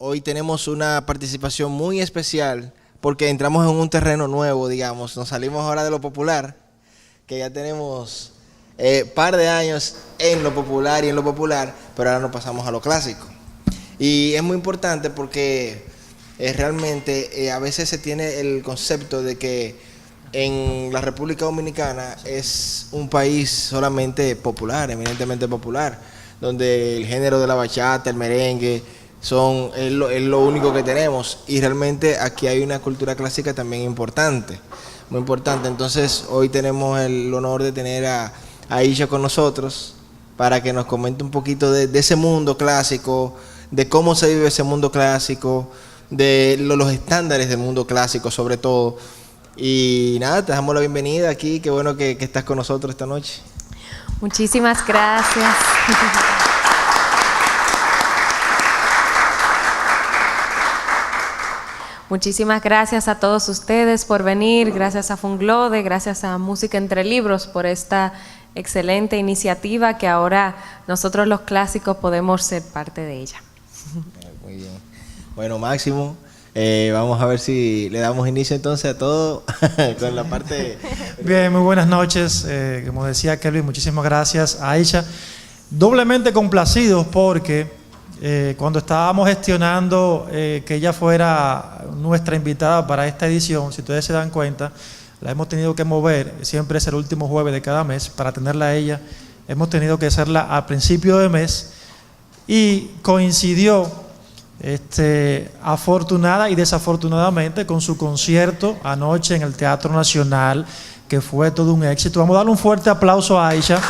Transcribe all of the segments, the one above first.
Hoy tenemos una participación muy especial porque entramos en un terreno nuevo, digamos. Nos salimos ahora de lo popular, que ya tenemos par de años en lo popular y en lo popular, pero ahora nos pasamos a lo clásico. Y es muy importante porque realmente a veces se tiene el concepto de que en la República Dominicana es un país solamente popular, eminentemente popular, donde el género de la bachata, el merengue, es lo único que tenemos, y realmente aquí hay una cultura clásica también importante, muy importante. Entonces hoy tenemos el honor de tener a Aisha con nosotros para que nos comente un poquito de ese mundo clásico, de cómo se vive ese mundo clásico, de los estándares del mundo clásico sobre todo. Y nada, te damos la bienvenida aquí, qué bueno que estás con nosotros esta noche. Muchísimas gracias. Muchísimas gracias a todos ustedes por venir, gracias a Funglode, gracias a Música Entre Libros por esta excelente iniciativa que ahora nosotros los clásicos podemos ser parte de ella. Muy bien. Bueno, Máximo, vamos a ver si le damos inicio entonces a todo con la parte... Bien, muy buenas noches. Como decía Kelvin, muchísimas gracias a Aisha. Doblemente complacidos porque cuando estábamos gestionando que ella fuera nuestra invitada para esta edición, si ustedes se dan cuenta, la hemos tenido que mover, siempre es el último jueves de cada mes, para tenerla a ella, hemos tenido que hacerla a principio de mes, y coincidió afortunada y desafortunadamente con su concierto anoche en el Teatro Nacional, que fue todo un éxito. Vamos a darle un fuerte aplauso a Aisha.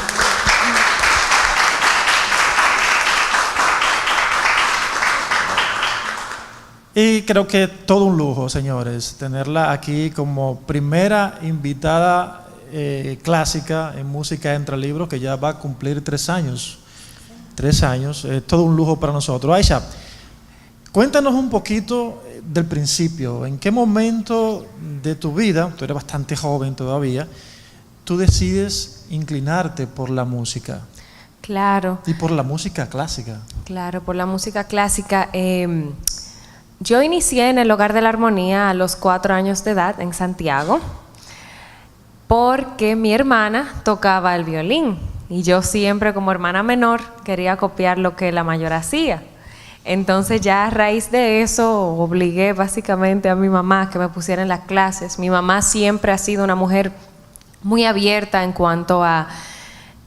Y creo que todo un lujo, señores, tenerla aquí como primera invitada clásica en Música Entre Libros, que ya va a cumplir 3 años. 3 años, todo un lujo para nosotros. Aisha, cuéntanos un poquito del principio. ¿En qué momento de tu vida, tú eres bastante joven todavía, tú decides inclinarte por la música? Claro. Y por la música clásica. Claro, por la música clásica. Yo inicié en el Hogar de la Armonía a los 4 años de edad en Santiago, porque mi hermana tocaba el violín y yo siempre como hermana menor quería copiar lo que la mayor hacía. Entonces ya a raíz de eso obligué básicamente a mi mamá que me pusiera en las clases. Mi mamá siempre ha sido una mujer muy abierta en cuanto a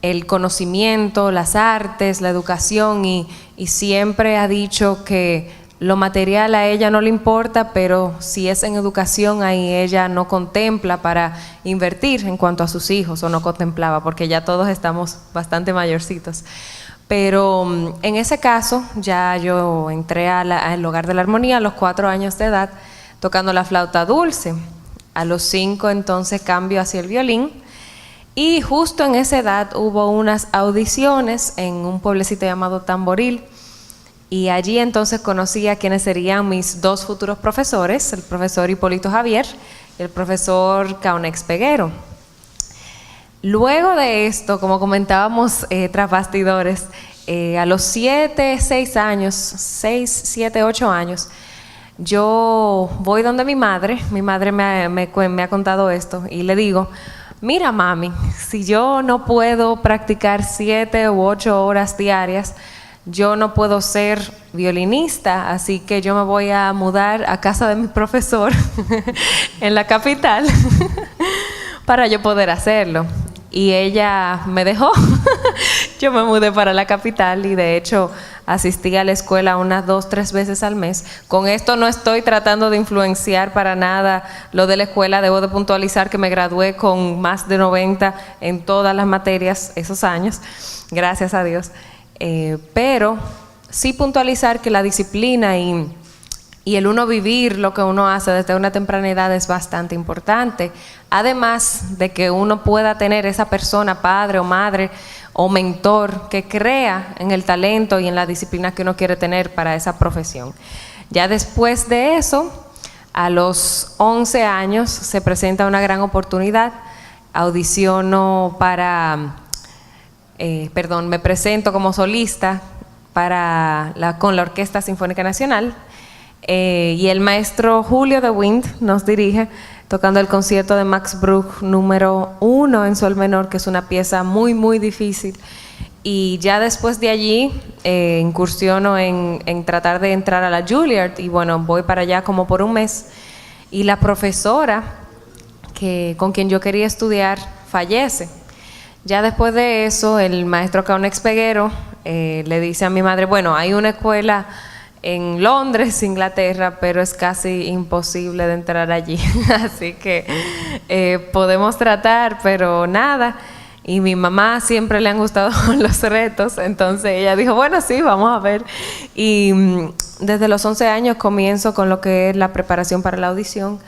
el conocimiento, las artes, la educación, y siempre ha dicho que lo material a ella no le importa, pero si es en educación, ahí ella no contempla para invertir en cuanto a sus hijos, o no contemplaba, porque ya todos estamos bastante mayorcitos. Pero en ese caso, ya yo entré al Hogar de la Armonía a los 4 años de edad, tocando la flauta dulce. A los 5 entonces cambio hacia el violín, y justo en esa edad hubo unas audiciones en un pueblecito llamado Tamboril, y allí entonces conocí a quienes serían mis 2 futuros profesores, el profesor Hipólito Javier y el profesor Caunex Peguero. Luego de esto, como comentábamos tras bastidores, a los 7, 7, 8 años, yo voy donde mi madre me ha contado esto, y le digo: mira mami, si yo no puedo practicar 7 u 8 horas diarias, yo no puedo ser violinista, así que yo me voy a mudar a casa de mi profesor en la capital para yo poder hacerlo. Y ella me dejó. Yo me mudé para la capital y de hecho asistí a la escuela unas 2, 3 veces al mes. Con esto no estoy tratando de influenciar para nada lo de la escuela. Debo de puntualizar que me gradué con más de 90 en todas las materias esos años, gracias a Dios. Pero sí puntualizar que la disciplina y el uno vivir lo que uno hace desde una temprana edad es bastante importante, además de que uno pueda tener esa persona, padre o madre o mentor, que crea en el talento y en la disciplina que uno quiere tener para esa profesión. Ya después de eso, a los 11 años se presenta una gran oportunidad, audiciono para... me presento como solista con la Orquesta Sinfónica Nacional Y el maestro Julio de Wind nos dirige tocando el concierto de Max Bruch número 1 en sol menor, que es una pieza muy, muy difícil. Y ya después de allí incursiono en tratar de entrar a la Juilliard y bueno, voy para allá como por un mes. Y la profesora con quien yo quería estudiar fallece. Ya después de eso, el maestro Kaunex Peguero le dice a mi madre, bueno, hay una escuela en Londres, Inglaterra, pero es casi imposible de entrar allí. Así que podemos tratar, pero nada. Y mi mamá siempre le han gustado los retos, entonces ella dijo, bueno, sí, vamos a ver. Y desde los 11 años comienzo con lo que es la preparación para la audición.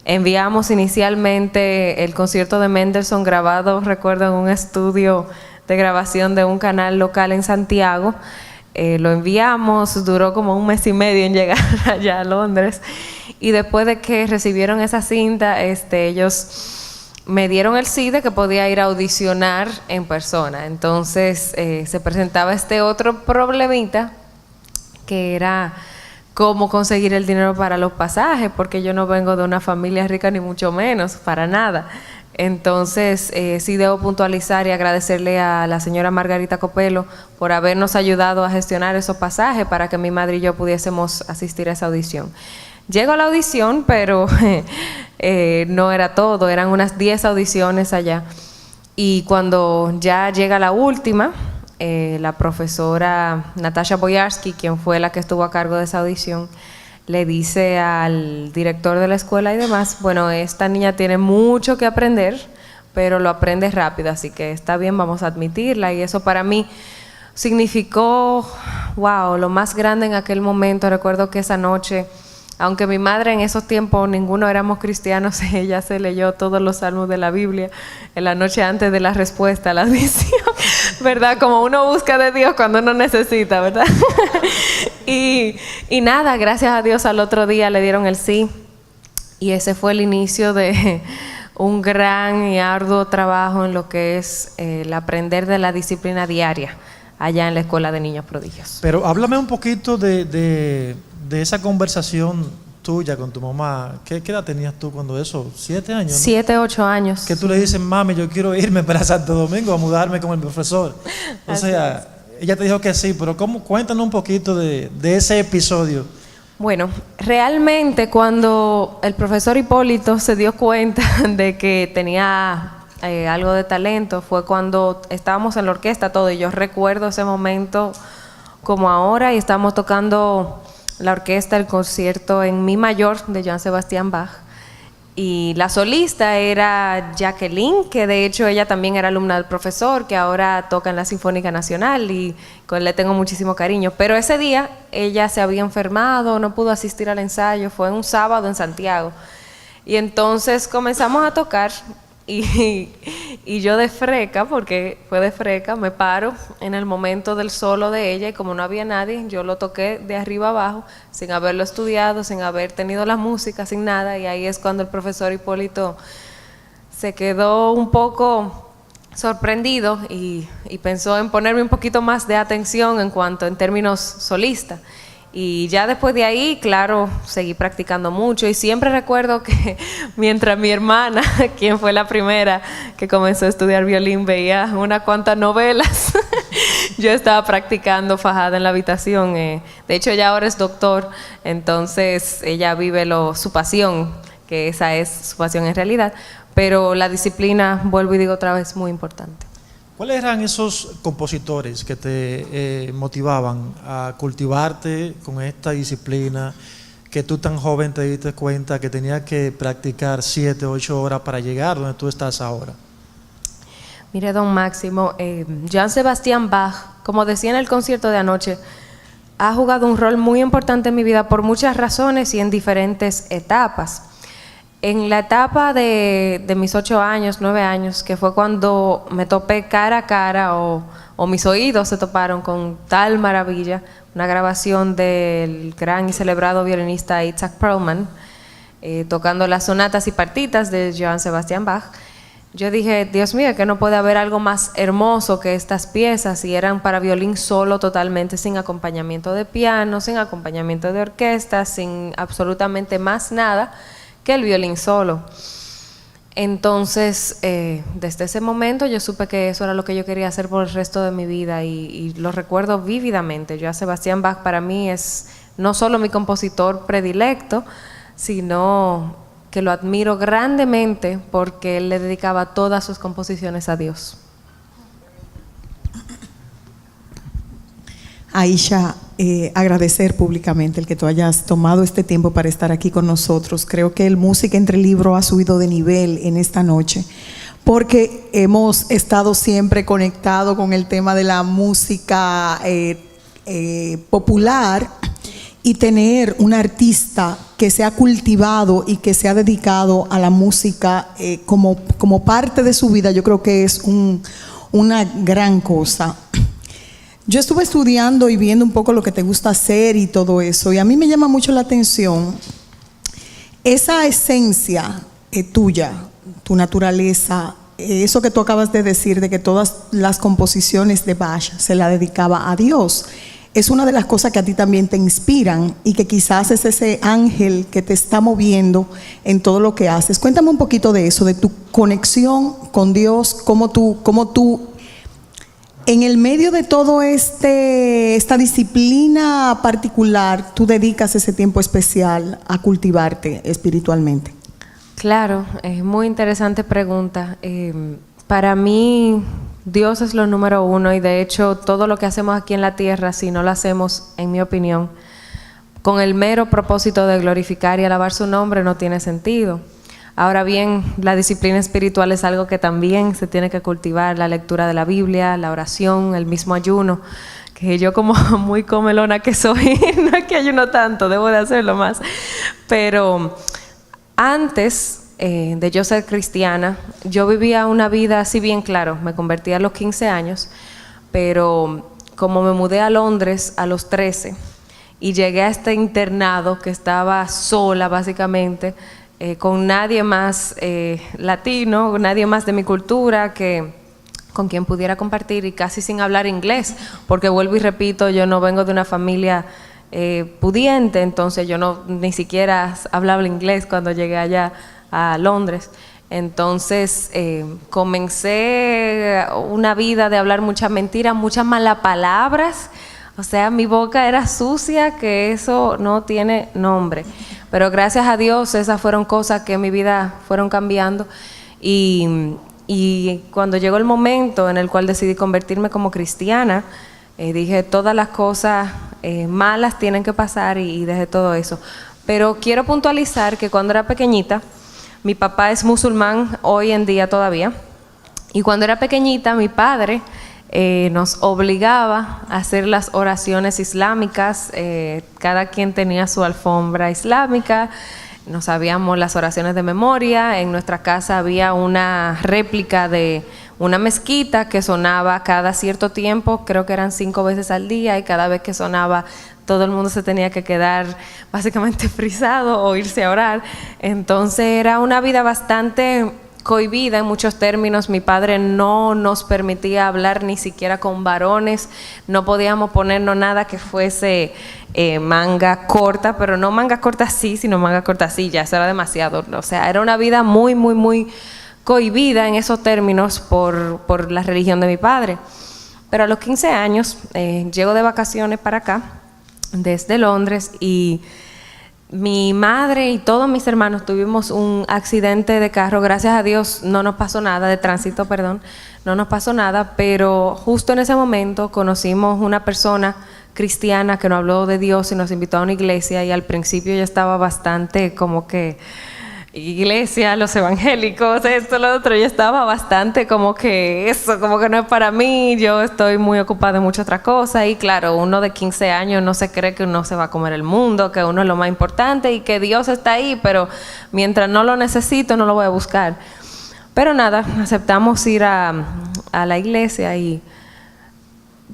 Enviamos inicialmente el concierto de Mendelssohn grabado, recuerdo, en un estudio de grabación de un canal local en Santiago. Lo enviamos, duró como un mes y medio en llegar allá a Londres. Y después de que recibieron esa cinta, ellos me dieron el sí de que podía ir a audicionar en persona. Entonces se presentaba este otro problemita, que era cómo conseguir el dinero para los pasajes, porque yo no vengo de una familia rica ni mucho menos, para nada. Entonces sí debo puntualizar y agradecerle a la señora Margarita Copelo por habernos ayudado a gestionar esos pasajes para que mi madre y yo pudiésemos asistir a esa audición. Llego a la audición, pero no era todo, eran unas 10 audiciones allá. Y cuando ya llega la última, la profesora Natasha Boyarsky, quien fue la que estuvo a cargo de esa audición, le dice al director de la escuela y demás, bueno, esta niña tiene mucho que aprender, pero lo aprende rápido, así que está bien, vamos a admitirla. Y eso para mí significó, wow, lo más grande en aquel momento. Recuerdo que esa noche, aunque mi madre en esos tiempos ninguno éramos cristianos, ella se leyó todos los salmos de la Biblia en la noche antes de la respuesta a la audición, ¿verdad? Como uno busca de Dios cuando uno necesita, ¿verdad? y nada, gracias a Dios al otro día le dieron el sí. Y ese fue el inicio de un gran y arduo trabajo en lo que es el aprender de la disciplina diaria allá en la Escuela de Niños Prodigios. Pero háblame un poquito de esa conversación tuya con tu mamá. ¿Qué edad tenías tú cuando eso? ¿7 años? ¿No? 7, 8 años. Que tú le dices, mami, yo quiero irme para Santo Domingo a mudarme con el profesor. O sea, ella te dijo que sí, pero cuéntanos un poquito de ese episodio. Bueno, realmente cuando el profesor Hipólito se dio cuenta de que tenía algo de talento, fue cuando estábamos en la orquesta todo, y yo recuerdo ese momento como ahora, y estábamos tocando la orquesta, el concierto en Mi mayor de Johann Sebastian Bach, y la solista era Jacqueline, que de hecho ella también era alumna del profesor, que ahora toca en la Sinfónica Nacional y con él le tengo muchísimo cariño. Pero ese día ella se había enfermado, no pudo asistir al ensayo, fue un sábado en Santiago, y entonces comenzamos a tocar. Y yo de freca, porque fue de freca, me paro en el momento del solo de ella, y como no había nadie, yo lo toqué de arriba abajo, sin haberlo estudiado, sin haber tenido la música, sin nada. Y ahí es cuando el profesor Hipólito se quedó un poco sorprendido y pensó en ponerme un poquito más de atención en términos solista. Y ya después de ahí, claro, seguí practicando mucho, y siempre recuerdo que mientras mi hermana, quien fue la primera que comenzó a estudiar violín, veía unas cuantas novelas, yo estaba practicando fajada en la habitación. De hecho, ella ahora es doctor, entonces ella vive su pasión, que esa es su pasión en realidad, pero la disciplina, vuelvo y digo otra vez, muy importante. ¿Cuáles eran esos compositores que te motivaban a cultivarte con esta disciplina, que tú tan joven te diste cuenta que tenías que practicar 7, 8 horas para llegar donde tú estás ahora? Mire, don Máximo, Johann Sebastian Bach, como decía en el concierto de anoche, ha jugado un rol muy importante en mi vida por muchas razones y en diferentes etapas. En la etapa de mis 8 años, 9 años, que fue cuando me topé cara a cara, o mis oídos se toparon con tal maravilla, una grabación del gran y celebrado violinista Itzhak Perlman, tocando las sonatas y partitas de Johann Sebastian Bach. yo dije, Dios mío, que no puede haber algo más hermoso que estas piezas, y eran para violín solo totalmente, sin acompañamiento de piano, sin acompañamiento de orquesta, sin absolutamente más nada que el violín solo. Entonces, desde ese momento yo supe que eso era lo que yo quería hacer por el resto de mi vida, y lo recuerdo vívidamente. Yo a Sebastián Bach para mí es no solo mi compositor predilecto, sino que lo admiro grandemente porque él le dedicaba todas sus composiciones a Dios. Aisha, agradecer públicamente el que tú hayas tomado este tiempo para estar aquí con nosotros. Creo que el Música entre Libros ha subido de nivel en esta noche, porque hemos estado siempre conectados con el tema de la música popular, y tener un artista que se ha cultivado y que se ha dedicado a la música como parte de su vida, yo creo que es una gran cosa. Yo estuve estudiando y viendo un poco lo que te gusta hacer y todo eso, y a mí me llama mucho la atención esa esencia tuya, tu naturaleza, eso que tú acabas de decir, de que todas las composiciones de Bach se la dedicaba a Dios. Es una de las cosas que a ti también te inspiran, y que quizás es ese ángel que te está moviendo en todo lo que haces. Cuéntame un poquito de eso, de tu conexión con Dios, cómo tú en el medio de todo esta disciplina particular, tú dedicas ese tiempo especial a cultivarte espiritualmente. Claro, es muy interesante pregunta. Para mí, Dios es lo número uno, y de hecho todo lo que hacemos aquí en la tierra, si no lo hacemos, en mi opinión, con el mero propósito de glorificar y alabar su nombre, no tiene sentido. Ahora bien, la disciplina espiritual es algo que también se tiene que cultivar: la lectura de la Biblia, la oración, el mismo ayuno, que yo, como muy comelona que soy, no es que ayuno tanto, debo de hacerlo más. Pero antes de yo ser cristiana, yo vivía una vida así bien claro. Me convertí a los 15 años, pero como me mudé a Londres a los 13 y llegué a este internado que estaba sola básicamente, con nadie más latino, nadie más de mi cultura con quien pudiera compartir, y casi sin hablar inglés, porque vuelvo y repito, yo no vengo de una familia pudiente, entonces yo ni siquiera hablaba inglés cuando llegué allá a Londres. Entonces comencé una vida de hablar muchas mentiras, muchas malas palabras. O sea, mi boca era sucia, que eso no tiene nombre. Pero gracias a Dios esas fueron cosas que en mi vida fueron cambiando, y cuando llegó el momento en el cual decidí convertirme como cristiana, dije, todas las cosas malas tienen que pasar, y dejé todo eso. Pero quiero puntualizar que cuando era pequeñita, mi papá es musulmán hoy en día todavía, y cuando era pequeñita mi padre nos obligaba a hacer las oraciones islámicas. Cada quien tenía su alfombra islámica, nos sabíamos las oraciones de memoria. En nuestra casa había una réplica de una mezquita que sonaba cada cierto tiempo, creo que eran 5 veces al día, y cada vez que sonaba todo el mundo se tenía que quedar básicamente frisado o irse a orar. Entonces era una vida bastante cohibida en muchos términos. Mi padre no nos permitía hablar ni siquiera con varones, no podíamos ponernos nada que fuese manga corta, pero no manga corta así, sino manga corta así, ya eso era demasiado. O sea, era una vida muy, muy, muy cohibida en esos términos por la religión de mi padre. Pero a los 15 años llego de vacaciones para acá, desde Londres, y mi madre y todos mis hermanos tuvimos un accidente de carro. Gracias a Dios no nos pasó nada, de tránsito, perdón, no nos pasó nada, pero justo en ese momento conocimos una persona cristiana que nos habló de Dios y nos invitó a una iglesia, y al principio yo estaba bastante como que, iglesia, los evangélicos, esto, lo otro, yo estaba bastante como que eso, como que no es para mí, yo estoy muy ocupada en muchas otras cosas. Y claro, uno de 15 años no se cree que uno se va a comer el mundo, que uno es lo más importante y que Dios está ahí, pero mientras no lo necesito no lo voy a buscar. Pero nada, aceptamos ir a la iglesia, y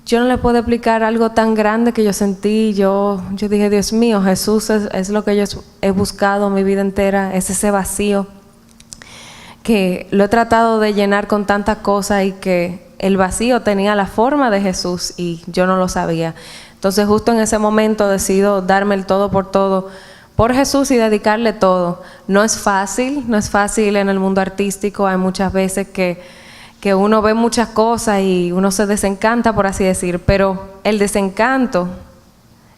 yo no le puedo explicar algo tan grande que yo sentí. Yo dije, Dios mío, Jesús es lo que yo he buscado mi vida entera, es ese vacío que lo he tratado de llenar con tantas cosas y que el vacío tenía la forma de Jesús y yo no lo sabía. Entonces justo en ese momento decido darme el todo por Jesús y dedicarle todo. No es fácil en el mundo artístico. Hay muchas veces que uno ve muchas cosas y uno se desencanta, por así decir, pero el desencanto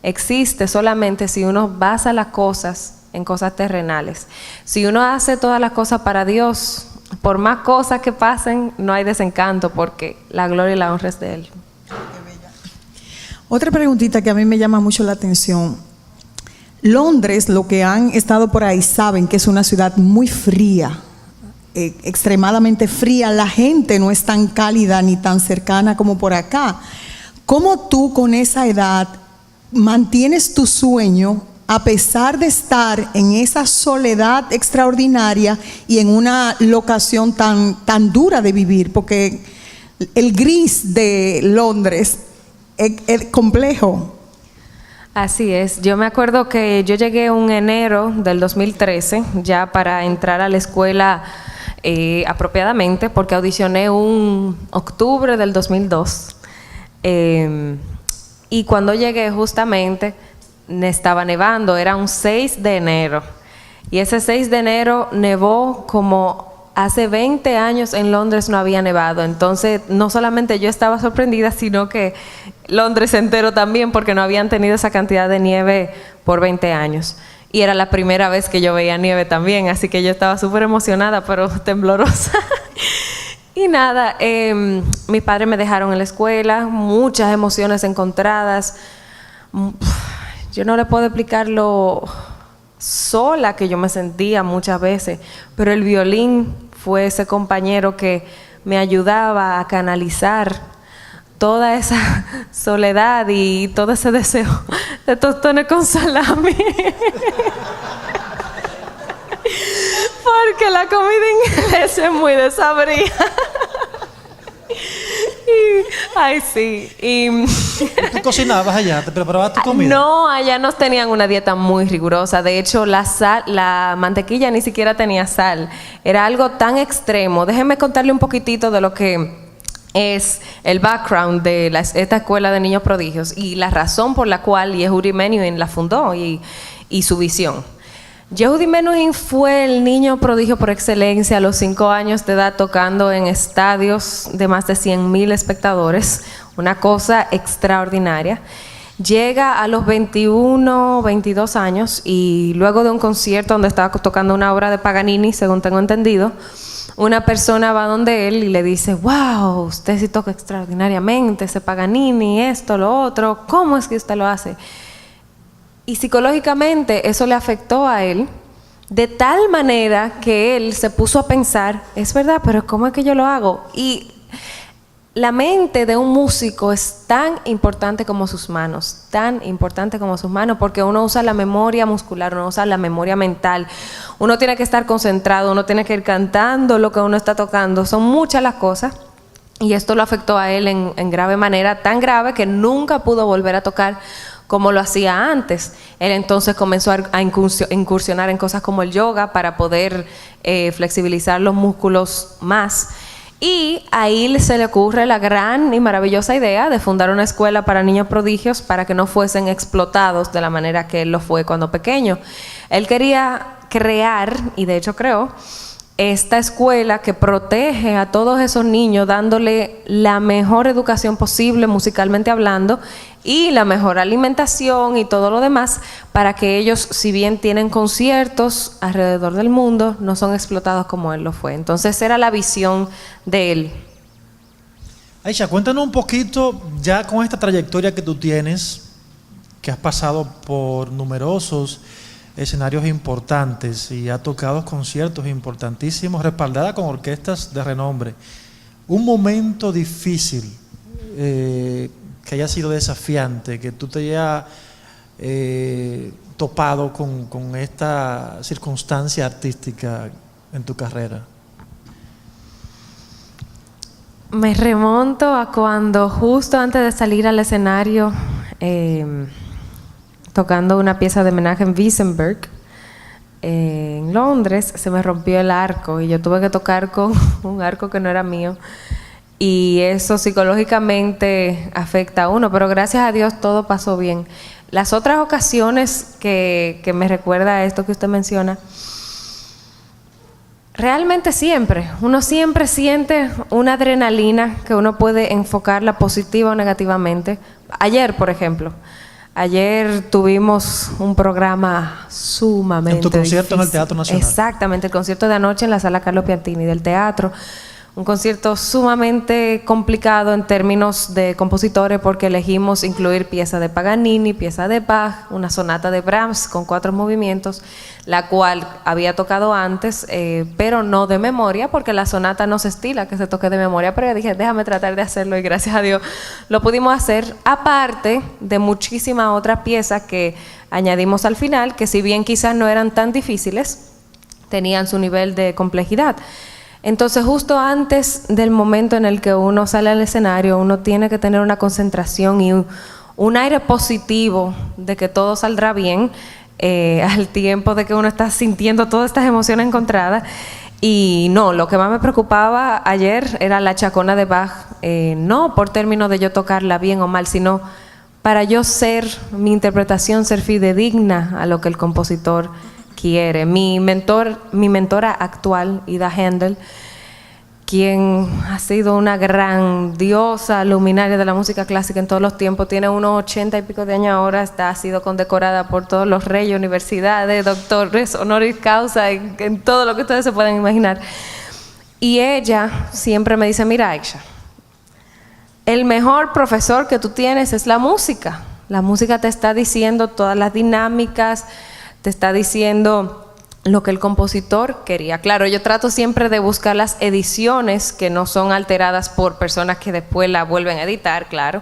existe solamente si uno basa las cosas en cosas terrenales. Si uno hace todas las cosas para Dios, por más cosas que pasen, no hay desencanto porque la gloria y la honra es de Él. Otra preguntita que a mí me llama mucho la atención. Londres, lo que han estado por ahí saben que es una ciudad muy fría, extremadamente fría. La gente no es tan cálida ni tan cercana como por acá. ¿Cómo tú con esa edad mantienes tu sueño a pesar de estar en esa soledad extraordinaria y en una locación tan dura de vivir? Porque el gris de Londres es complejo. Así es. Yo me acuerdo que yo llegué en enero del 2013 ya para entrar a la escuela apropiadamente, porque audicioné un octubre del 2002. Y cuando llegué justamente estaba nevando, era un 6 de enero. Y ese 6 de enero nevó como hace 20 años en Londres no había nevado. Entonces no solamente yo estaba sorprendida, sino que Londres entero también, porque no habían tenido esa cantidad de nieve por 20 años. Y era la primera vez que yo veía nieve también, así que yo estaba súper emocionada, pero temblorosa. Y nada, mis padres me dejaron en la escuela, muchas emociones encontradas. Yo no le puedo explicar lo sola que yo me sentía muchas veces, pero el violín fue ese compañero que me ayudaba a canalizar toda esa soledad y todo ese deseo de tostones con salami. Porque la comida inglesa es muy desabrida. Ay, sí. ¿Tú cocinabas allá? ¿Te preparabas tu comida? No, allá nos tenían una dieta muy rigurosa. De hecho, la mantequilla ni siquiera tenía sal. Era algo tan extremo. Déjenme contarle un poquitito de lo que es el background de esta escuela de niños prodigios y la razón por la cual Yehudi Menuhin la fundó y su visión. Yehudi Menuhin fue el niño prodigio por excelencia a los 5 años de edad, tocando en estadios de más de 100,000 espectadores, una cosa extraordinaria. Llega a los 21, 22 años y luego de un concierto donde estaba tocando una obra de Paganini, según tengo entendido, una persona va donde él y le dice: wow, usted sí toca extraordinariamente, ese Paganini, esto, lo otro, ¿cómo es que usted lo hace? Y psicológicamente eso le afectó a él de tal manera que él se puso a pensar: es verdad, pero ¿cómo es que yo lo hago? Y la mente de un músico es tan importante como sus manos, porque uno usa la memoria muscular, uno usa la memoria mental, uno tiene que estar concentrado, uno tiene que ir cantando lo que uno está tocando, son muchas las cosas. Y esto lo afectó a él en grave manera, tan grave que nunca pudo volver a tocar como lo hacía antes. Él entonces comenzó a incursionar en cosas como el yoga para poder flexibilizar los músculos más. Y ahí se le ocurre la gran y maravillosa idea de fundar una escuela para niños prodigios para que no fuesen explotados de la manera que él lo fue cuando pequeño. Él quería crear, y de hecho creó, esta escuela que protege a todos esos niños dándole la mejor educación posible musicalmente hablando y la mejor alimentación y todo lo demás para que ellos, si bien tienen conciertos alrededor del mundo, no son explotados como él lo fue. Entonces era la visión de él. Aisha, cuéntanos un poquito, ya con esta trayectoria que tú tienes, que has pasado por numerosos escenarios importantes y ha tocado conciertos importantísimos, respaldada con orquestas de renombre. Un momento difícil que haya sido desafiante, que tú te hayas topado con esta circunstancia artística en tu carrera. Me remonto a cuando justo antes de salir al escenario, tocando una pieza de Menachem Wiesenberg, en Londres, se me rompió el arco y yo tuve que tocar con un arco que no era mío. Y eso psicológicamente afecta a uno, pero gracias a Dios todo pasó bien. Las otras ocasiones que me recuerda a esto que usted menciona, realmente uno siempre siente una adrenalina que uno puede enfocarla positiva o negativamente. Ayer, por ejemplo, tuvimos un programa sumamente en tu concierto difícil. En el Teatro Nacional. Exactamente, el concierto de anoche en la Sala Carlo Piantini del teatro. Un concierto sumamente complicado en términos de compositores porque elegimos incluir piezas de Paganini, piezas de Bach, una sonata de Brahms con 4 movimientos, la cual había tocado antes, pero no de memoria porque la sonata no se estila que se toque de memoria, pero yo dije, déjame tratar de hacerlo y gracias a Dios lo pudimos hacer, aparte de muchísimas otras piezas que añadimos al final, que si bien quizás no eran tan difíciles, tenían su nivel de complejidad. Entonces, justo antes del momento en el que uno sale al escenario, uno tiene que tener una concentración y un aire positivo de que todo saldrá bien, al tiempo de que uno está sintiendo todas estas emociones encontradas. Y no, lo que más me preocupaba ayer era la chacona de Bach, no por términos de yo tocarla bien o mal, sino para yo mi interpretación ser fidedigna a lo que el compositor quiere. Mi mentora actual, Ida Händel, quien ha sido una grandiosa luminaria de la música clásica en todos los tiempos, tiene unos 80 y pico de años ahora, ha sido condecorada por todos los reyes, universidades, doctores, honoris causa, en todo lo que ustedes se puedan imaginar. Y ella siempre me dice, mira, Aisha, el mejor profesor que tú tienes es la música. La música te está diciendo todas las dinámicas, te está diciendo lo que el compositor quería. Claro, yo trato siempre de buscar las ediciones que no son alteradas por personas que después la vuelven a editar, claro,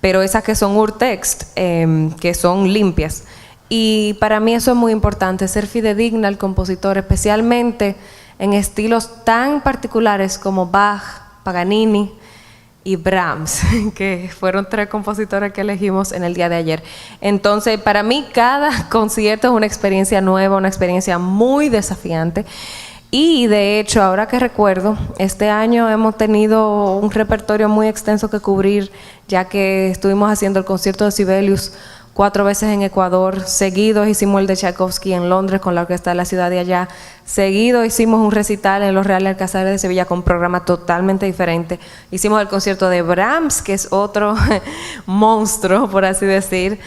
pero esas que son urtext, que son limpias. Y para mí eso es muy importante, ser fidedigna al compositor, especialmente en estilos tan particulares como Bach, Paganini y Brahms, que fueron 3 compositores que elegimos en el día de ayer. Entonces, para mí, cada concierto es una experiencia nueva, una experiencia muy desafiante. Y, de hecho, ahora que recuerdo, este año hemos tenido un repertorio muy extenso que cubrir, ya que estuvimos haciendo el concierto de Sibelius 4 veces en Ecuador, seguido hicimos el de Tchaikovsky en Londres con la orquesta de la ciudad de allá, seguido hicimos un recital en los Reales Alcázares de Sevilla con un programa totalmente diferente, hicimos el concierto de Brahms, que es otro monstruo, por así decir,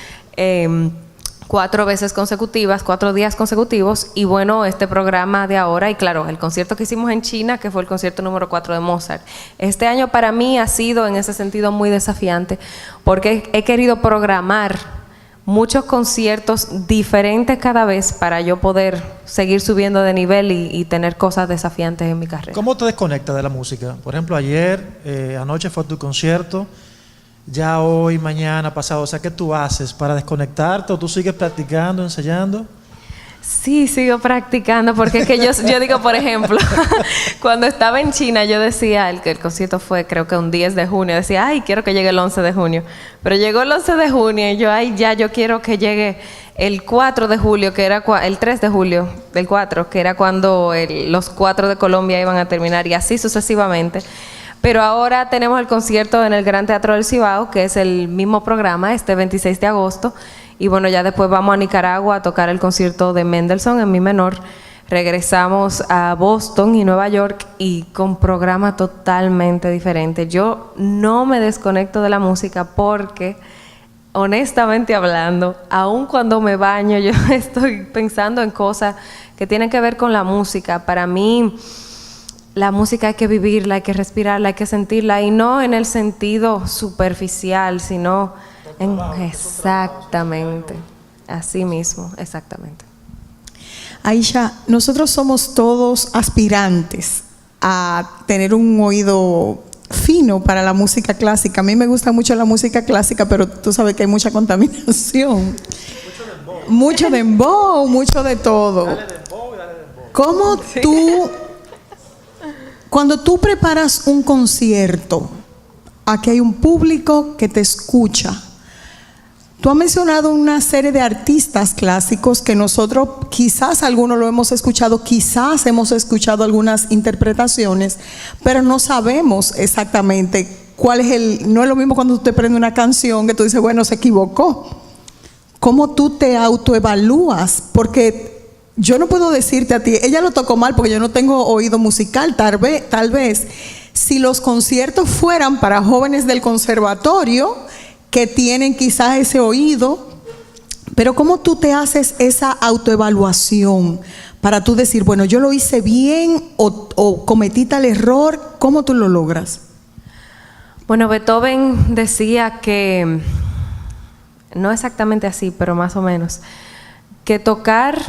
4 veces consecutivas, 4 días consecutivos, y bueno, este programa de ahora, y claro, el concierto que hicimos en China, que fue el concierto número 4 de Mozart. Este año para mí ha sido en ese sentido muy desafiante, porque he querido programar muchos conciertos diferentes cada vez para yo poder seguir subiendo de nivel y tener cosas desafiantes en mi carrera. ¿Cómo te desconectas de la música? Por ejemplo, anoche fue tu concierto, ya hoy, mañana, pasado, o sea, ¿qué tú haces para desconectarte o tú sigues practicando, ensayando? Sí, sigo practicando porque es que yo digo, por ejemplo, cuando estaba en China yo decía, el concierto fue creo que un 10 de junio, decía, ay, quiero que llegue el 11 de junio. Pero llegó el 11 de junio y yo, ay, ya, yo quiero que llegue el 4 de julio, que era el 3 de julio del 4, que era cuando los 4 de Colombia iban a terminar y así sucesivamente. Pero ahora tenemos el concierto en el Gran Teatro del Cibao, que es el mismo programa, este 26 de agosto. Y bueno, ya después vamos a Nicaragua a tocar el concierto de Mendelssohn en mi menor. Regresamos a Boston y Nueva York y con programa totalmente diferente. Yo no me desconecto de la música porque, honestamente hablando, aun cuando me baño, yo estoy pensando en cosas que tienen que ver con la música. Para mí, la música hay que vivirla, hay que respirarla, hay que sentirla, y no en el sentido superficial, sino exactamente, así mismo, exactamente. Aisha, nosotros somos todos aspirantes a tener un oído fino para la música clásica. A mí me gusta mucho la música clásica, pero tú sabes que hay mucha contaminación. Mucho dembow, mucho de todo. ¿Cómo tú, cuando tú preparas un concierto, aquí hay un público que te escucha, Tú has mencionado una serie de artistas clásicos que nosotros quizás algunos lo hemos escuchado, quizás hemos escuchado algunas interpretaciones, pero no sabemos exactamente cuál es no es lo mismo cuando tú te prendes una canción que tú dices, bueno, se equivocó. ¿Cómo tú te autoevalúas? Porque yo no puedo decirte a ti, ella lo tocó mal porque yo no tengo oído musical, tal vez si los conciertos fueran para jóvenes del conservatorio, que tienen quizás ese oído, pero ¿cómo tú te haces esa autoevaluación para tú decir, bueno, yo lo hice bien o cometí tal error? ¿Cómo tú lo logras? Bueno, Beethoven decía que, no exactamente así, pero más o menos, que tocar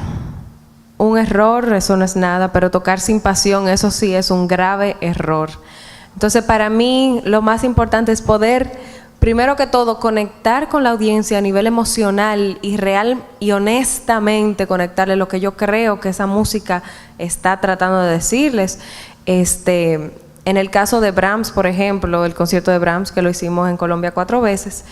un error, eso no es nada, pero tocar sin pasión, eso sí es un grave error. Entonces, para mí, lo más importante es poder, primero que todo, conectar con la audiencia a nivel emocional y real y honestamente conectarle lo que yo creo que esa música está tratando de decirles. En el caso de Brahms, por ejemplo, el concierto de Brahms, que lo hicimos en Colombia 4 veces,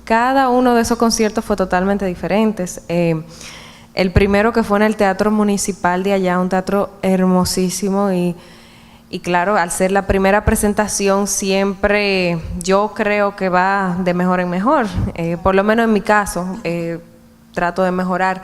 cada uno de esos conciertos fue totalmente diferentes. El primero que fue en el Teatro Municipal de allá, un teatro hermosísimo y claro, al ser la primera presentación siempre yo creo que va de mejor en mejor. Por lo menos en mi caso, trato de mejorar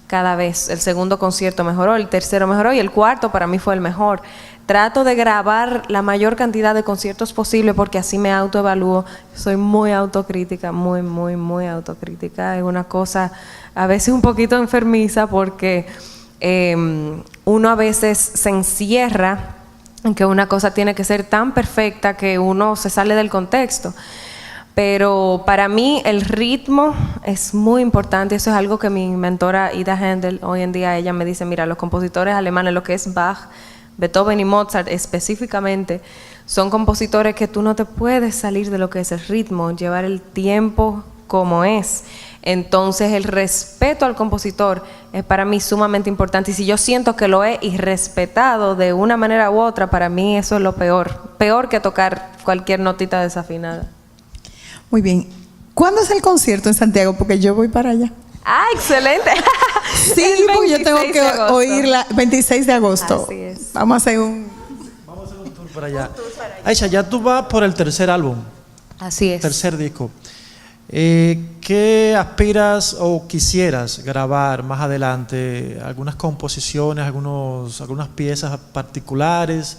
cada vez. El segundo concierto mejoró, el tercero mejoró y el cuarto para mí fue el mejor. Trato de grabar la mayor cantidad de conciertos posible porque así me autoevalúo. Soy muy autocrítica, muy autocrítica. Es una cosa a veces un poquito enfermiza porque uno a veces se encierra en que una cosa tiene que ser tan perfecta que uno se sale del contexto. Pero para mí el ritmo es muy importante. Eso es algo que mi mentora Ida Händel, hoy en día ella me dice, mira, los compositores alemanes, lo que es Bach, Beethoven y Mozart específicamente, son compositores que tú no te puedes salir de lo que es el ritmo, llevar el tiempo como es. Entonces el respeto al compositor es para mí sumamente importante y si yo siento que lo he irrespetado de una manera u otra, para mí eso es lo peor que tocar cualquier notita desafinada. Muy bien. ¿Cuándo es el concierto en Santiago? Porque yo voy para allá. ¡Ah, excelente! Sí, porque yo tengo que oírla 26 de agosto. Así es. Vamos a hacer un tour por allá. Aisha, ya tú vas por el tercer álbum. Así es. Tercer disco. ¿Qué aspiras o quisieras grabar más adelante? ¿Algunas composiciones, algunas piezas particulares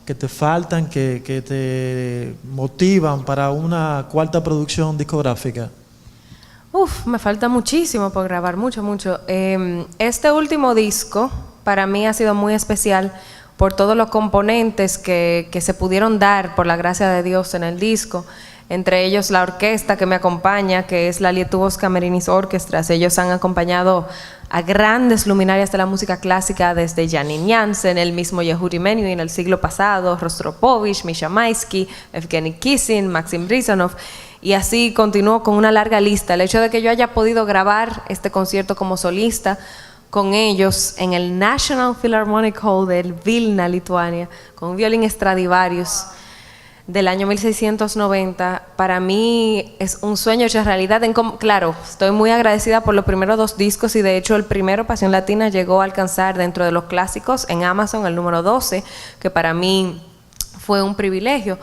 que te faltan, que te motivan para una cuarta producción discográfica? Me falta muchísimo por grabar, mucho. Este último disco para mí ha sido muy especial por todos los componentes que se pudieron dar por la gracia de Dios en el disco. Entre ellos la orquesta que me acompaña, que es la Lietuvos Kamerinis Orchestras. Ellos han acompañado a grandes luminarias de la música clásica desde Janine Jansen, el mismo Yehudi Menuhin en el siglo pasado, Rostropovich, Misha Maisky, Evgeny Kissin, Maxim Rizanov, y así continúo con una larga lista. El hecho de que yo haya podido grabar este concierto como solista con ellos en el National Philharmonic Hall de Vilna, Lituania, con un violín Stradivarius del año 1690, para mí es un sueño hecho realidad. Claro, estoy muy agradecida por los primeros 2 discos y de hecho el primero, Pasión Latina, llegó a alcanzar dentro de los clásicos en Amazon el número 12, que para mí fue un privilegio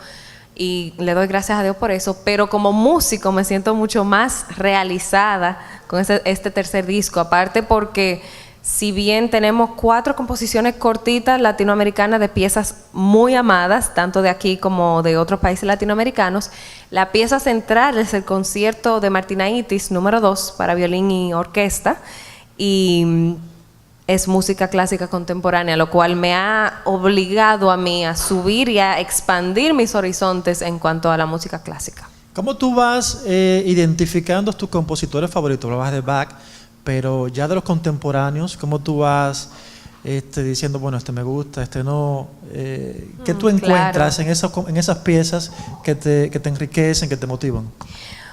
y le doy gracias a Dios por eso, pero como músico me siento mucho más realizada con este tercer disco, aparte porque si bien tenemos 4 composiciones cortitas latinoamericanas de piezas muy amadas, tanto de aquí como de otros países latinoamericanos, la pieza central es el concierto de Martinaitis número 2 para violín y orquesta, y es música clásica contemporánea, lo cual me ha obligado a mí a subir y a expandir mis horizontes en cuanto a la música clásica. ¿Cómo tú vas identificando tus compositores favoritos? Hablabas de Bach, pero ya de los contemporáneos, ¿cómo tú vas diciendo, bueno, este me gusta, este no? ¿Qué tú encuentras en esas piezas que te enriquecen, que te motivan?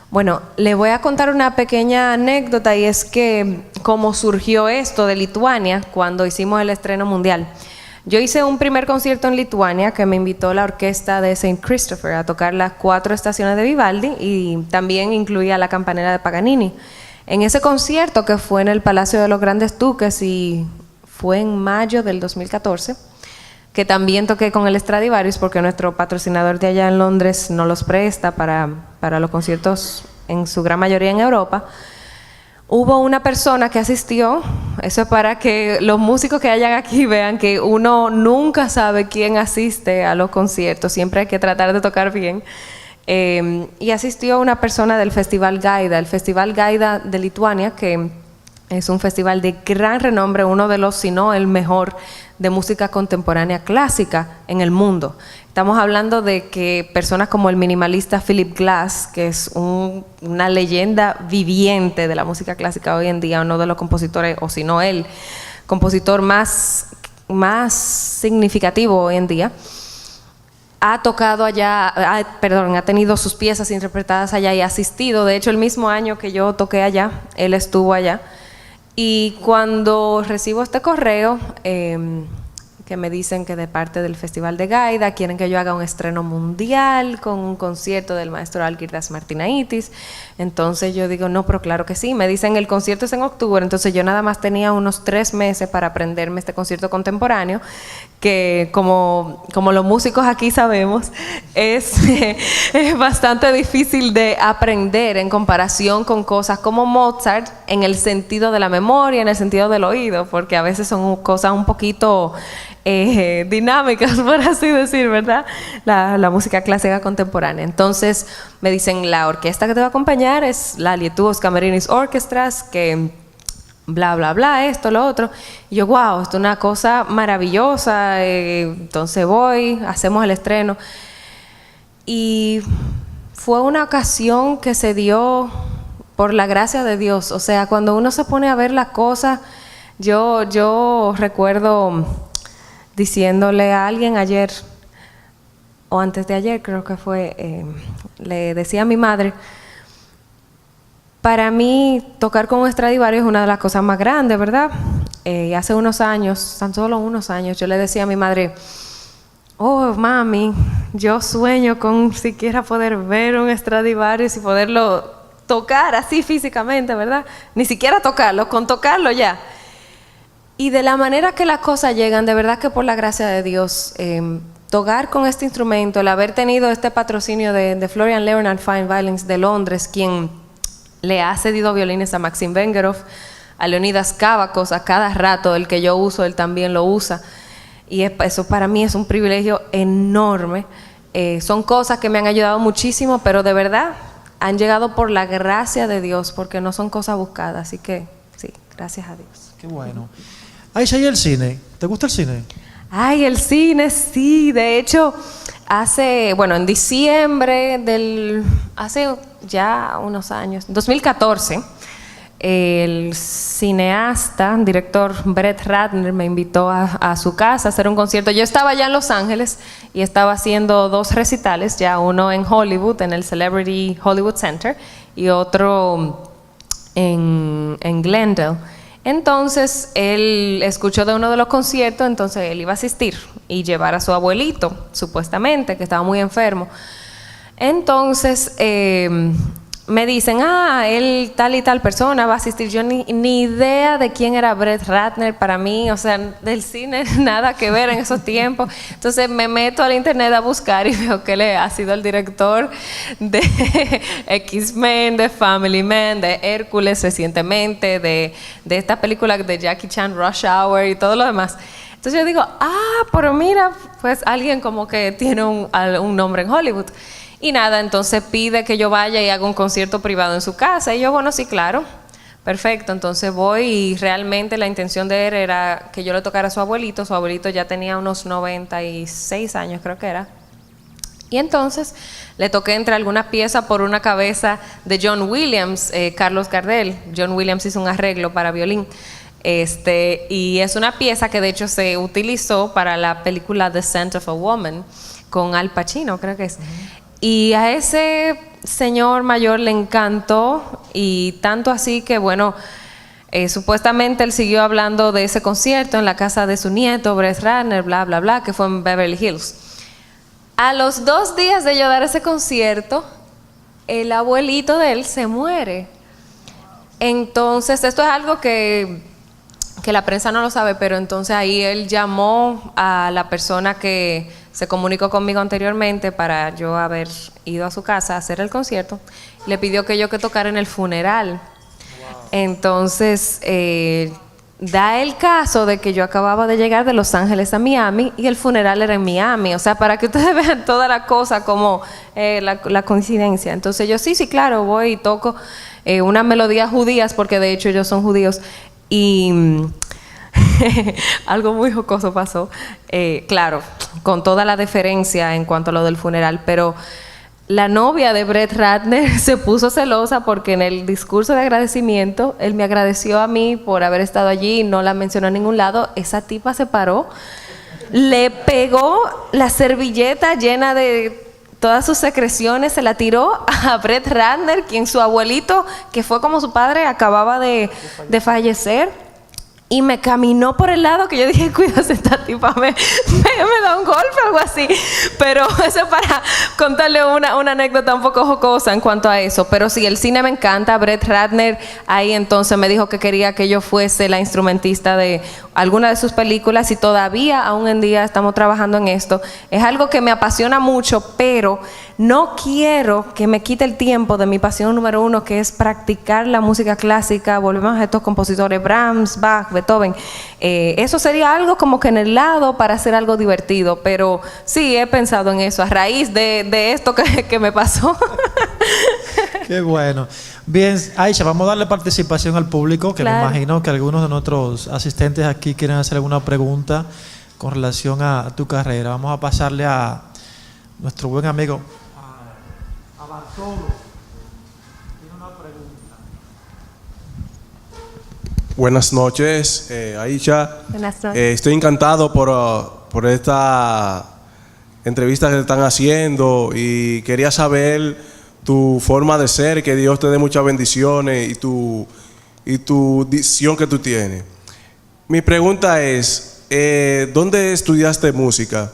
Bueno, le voy a contar una pequeña anécdota y es que como surgió esto de Lituania cuando hicimos el estreno mundial. Yo hice un primer concierto en Lituania que me invitó la orquesta de Saint Christopher a tocar las 4 estaciones de Vivaldi y también incluía la campanera de Paganini. En ese concierto, que fue en el Palacio de los Grandes Duques y fue en mayo del 2014, que también toqué con el Stradivarius porque nuestro patrocinador de allá en Londres nos los presta para los conciertos en su gran mayoría en Europa. Hubo una persona que asistió, eso es para que los músicos que hayan aquí vean que uno nunca sabe quién asiste a los conciertos, siempre hay que tratar de tocar bien. Y asistió una persona del Festival Gaida, el Festival Gaida de Lituania, que es un festival de gran renombre, uno de los, si no el mejor, de música contemporánea clásica en el mundo. Estamos hablando de que personas como el minimalista Philip Glass, que es una leyenda viviente de la música clásica hoy en día, uno de los compositores, o si no el compositor más significativo hoy en día, ha tocado allá, ha tenido sus piezas interpretadas allá y ha asistido. De hecho, el mismo año que yo toqué allá, él estuvo allá. Y cuando recibo este correo, que me dicen que de parte del Festival de Gaida quieren que yo haga un estreno mundial con un concierto del maestro Algirdas Martinaitis, entonces yo digo, no, pero claro que sí. Me dicen, el concierto es en octubre, entonces yo nada más tenía unos 3 meses para aprenderme este concierto contemporáneo, que como los músicos aquí sabemos, es bastante difícil de aprender en comparación con cosas como Mozart, en el sentido de la memoria, en el sentido del oído, porque a veces son cosas un poquito dinámicas, por así decir, ¿verdad? La música clásica contemporánea. Entonces me dicen, la orquesta que te va a acompañar es la Lietuvos Kamerinis Orchestras, que bla, bla, bla, esto, lo otro. Y yo, wow, esto es una cosa maravillosa. Entonces voy, hacemos el estreno. Y fue una ocasión que se dio por la gracia de Dios. O sea, cuando uno se pone a ver las cosas, yo recuerdo diciéndole a alguien ayer, o antes de ayer creo que fue, le decía a mi madre, para mí tocar con un Stradivarius es una de las cosas más grandes, ¿verdad? Y hace unos años, tan solo unos años, yo le decía a mi madre, oh mami, yo sueño con siquiera poder ver un Stradivarius y poderlo tocar así físicamente, ¿verdad? Ni siquiera tocarlo, con tocarlo ya. Y de la manera que las cosas llegan, de verdad que por la gracia de Dios, tocar con este instrumento, el haber tenido este patrocinio de Florian Leonard Fine Violins de Londres, quien le ha cedido violines a Maxim Vengerov, a Leonidas Kavakos, a cada rato, el que yo uso, él también lo usa. Y eso para mí es un privilegio enorme. Son cosas que me han ayudado muchísimo, pero de verdad han llegado por la gracia de Dios, porque no son cosas buscadas. Así que sí, gracias a Dios. Qué bueno. Aisha, ¿y el cine? ¿Te gusta el cine? Ay, el cine, sí. De hecho, en diciembre hace ya unos años, 2014, el cineasta, director Brett Ratner me invitó a su casa a hacer un concierto. Yo estaba allá en Los Ángeles y estaba haciendo 2 recitales, ya uno en Hollywood, en el Celebrity Hollywood Center, y otro en Glendale. Entonces, él escuchó de uno de los conciertos, entonces él iba a asistir y llevar a su abuelito, supuestamente, que estaba muy enfermo. Entonces, me dicen, él tal y tal persona va a asistir. Yo ni idea de quién era Brett Ratner para mí, o sea, del cine nada que ver en esos tiempos. Entonces me meto al internet a buscar y veo que él ha sido el director de X-Men, de Family Man, de Hércules recientemente, de esta película de Jackie Chan, Rush Hour y todo lo demás. Entonces yo digo, pero mira, pues alguien como que tiene un nombre en Hollywood. Y nada, entonces pide que yo vaya y haga un concierto privado en su casa. Y yo, bueno, sí, claro, perfecto. Entonces voy y realmente la intención de él era que yo le tocara a su abuelito. Su abuelito ya tenía unos 96 años, creo que era. Y entonces le toqué entre algunas piezas por una cabeza de John Williams, Carlos Gardel. John Williams hizo un arreglo para violín. Y es una pieza que de hecho se utilizó para la película The Scent of a Woman con Al Pacino, creo que es. Y a ese señor mayor le encantó, y tanto así que, bueno, Supuestamente él siguió hablando de ese concierto en la casa de su nieto, Brett Ratner, bla, bla, bla, que fue en Beverly Hills. A los 2 días de yo dar ese concierto, el abuelito de él se muere. Entonces, esto es algo que la prensa no lo sabe, pero entonces ahí él llamó a la persona que se comunicó conmigo anteriormente para yo haber ido a su casa a hacer el concierto. Le pidió que yo tocara en el funeral. Entonces, da el caso de que yo acababa de llegar de Los Ángeles a Miami y el funeral era en Miami. O sea, para que ustedes vean toda la cosa como la coincidencia. Entonces yo, sí, claro, voy y toco unas melodías judías, porque de hecho ellos son judíos. Y algo muy jocoso pasó. Claro, con toda la deferencia en cuanto a lo del funeral, pero la novia de Brett Ratner se puso celosa porque en el discurso de agradecimiento él me agradeció a mí por haber estado allí y no la mencionó en ningún lado. Esa tipa se paró, le pegó la servilleta llena de todas sus secreciones, se la tiró a Brett Ratner, quien su abuelito, que fue como su padre, acababa de fallecer. Y me caminó por el lado que yo dije, cuídate, esta tipa me da un golpe o algo así. Pero eso es para contarle una anécdota un poco jocosa en cuanto a eso. Pero sí, el cine me encanta. Brett Ratner ahí entonces me dijo que quería que yo fuese la instrumentista de alguna de sus películas y todavía, aún en día, estamos trabajando en esto. Es algo que me apasiona mucho, pero no quiero que me quite el tiempo de mi pasión número 1, que es practicar la música clásica. Volvemos a estos compositores, Brahms, Bach, Beethoven. Eso sería algo como que en el lado para hacer algo divertido, pero sí he pensado en eso a raíz de esto que me pasó. Qué bueno. Bien, Aisha, vamos a darle participación al público, que Claro. me imagino que algunos de nuestros asistentes aquí quieren hacer alguna pregunta con relación a tu carrera. Vamos a pasarle a nuestro buen amigo a Bartolo. Tiene una pregunta. Buenas noches, Aisha. Buenas noches. Estoy encantado por esta entrevista que te están haciendo y quería saber tu forma de ser, que Dios te dé muchas bendiciones y tu visión que tú tienes. Mi pregunta es, ¿dónde estudiaste música?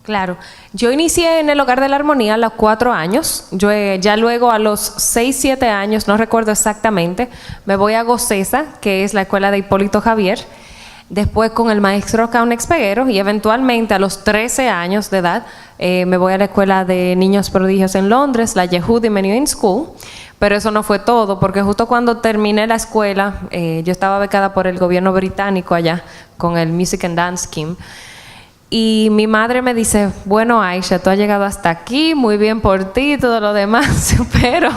Claro, yo inicié en el Hogar de la Armonía a los 4 años. Yo ya luego a los 6, 7 años, no recuerdo exactamente, me voy a Gocesa, que es la escuela de Hipólito Javier. Después con el maestro Caunex Peguero y eventualmente a los 13 años de edad me voy a la escuela de niños prodigios en Londres, la Yehudi Menuhin School. Pero eso no fue todo, porque justo cuando terminé la escuela, yo estaba becada por el gobierno británico allá con el Music and Dance Scheme. Y mi madre me dice, bueno, Aisha, tú has llegado hasta aquí, muy bien por ti y todo lo demás, pero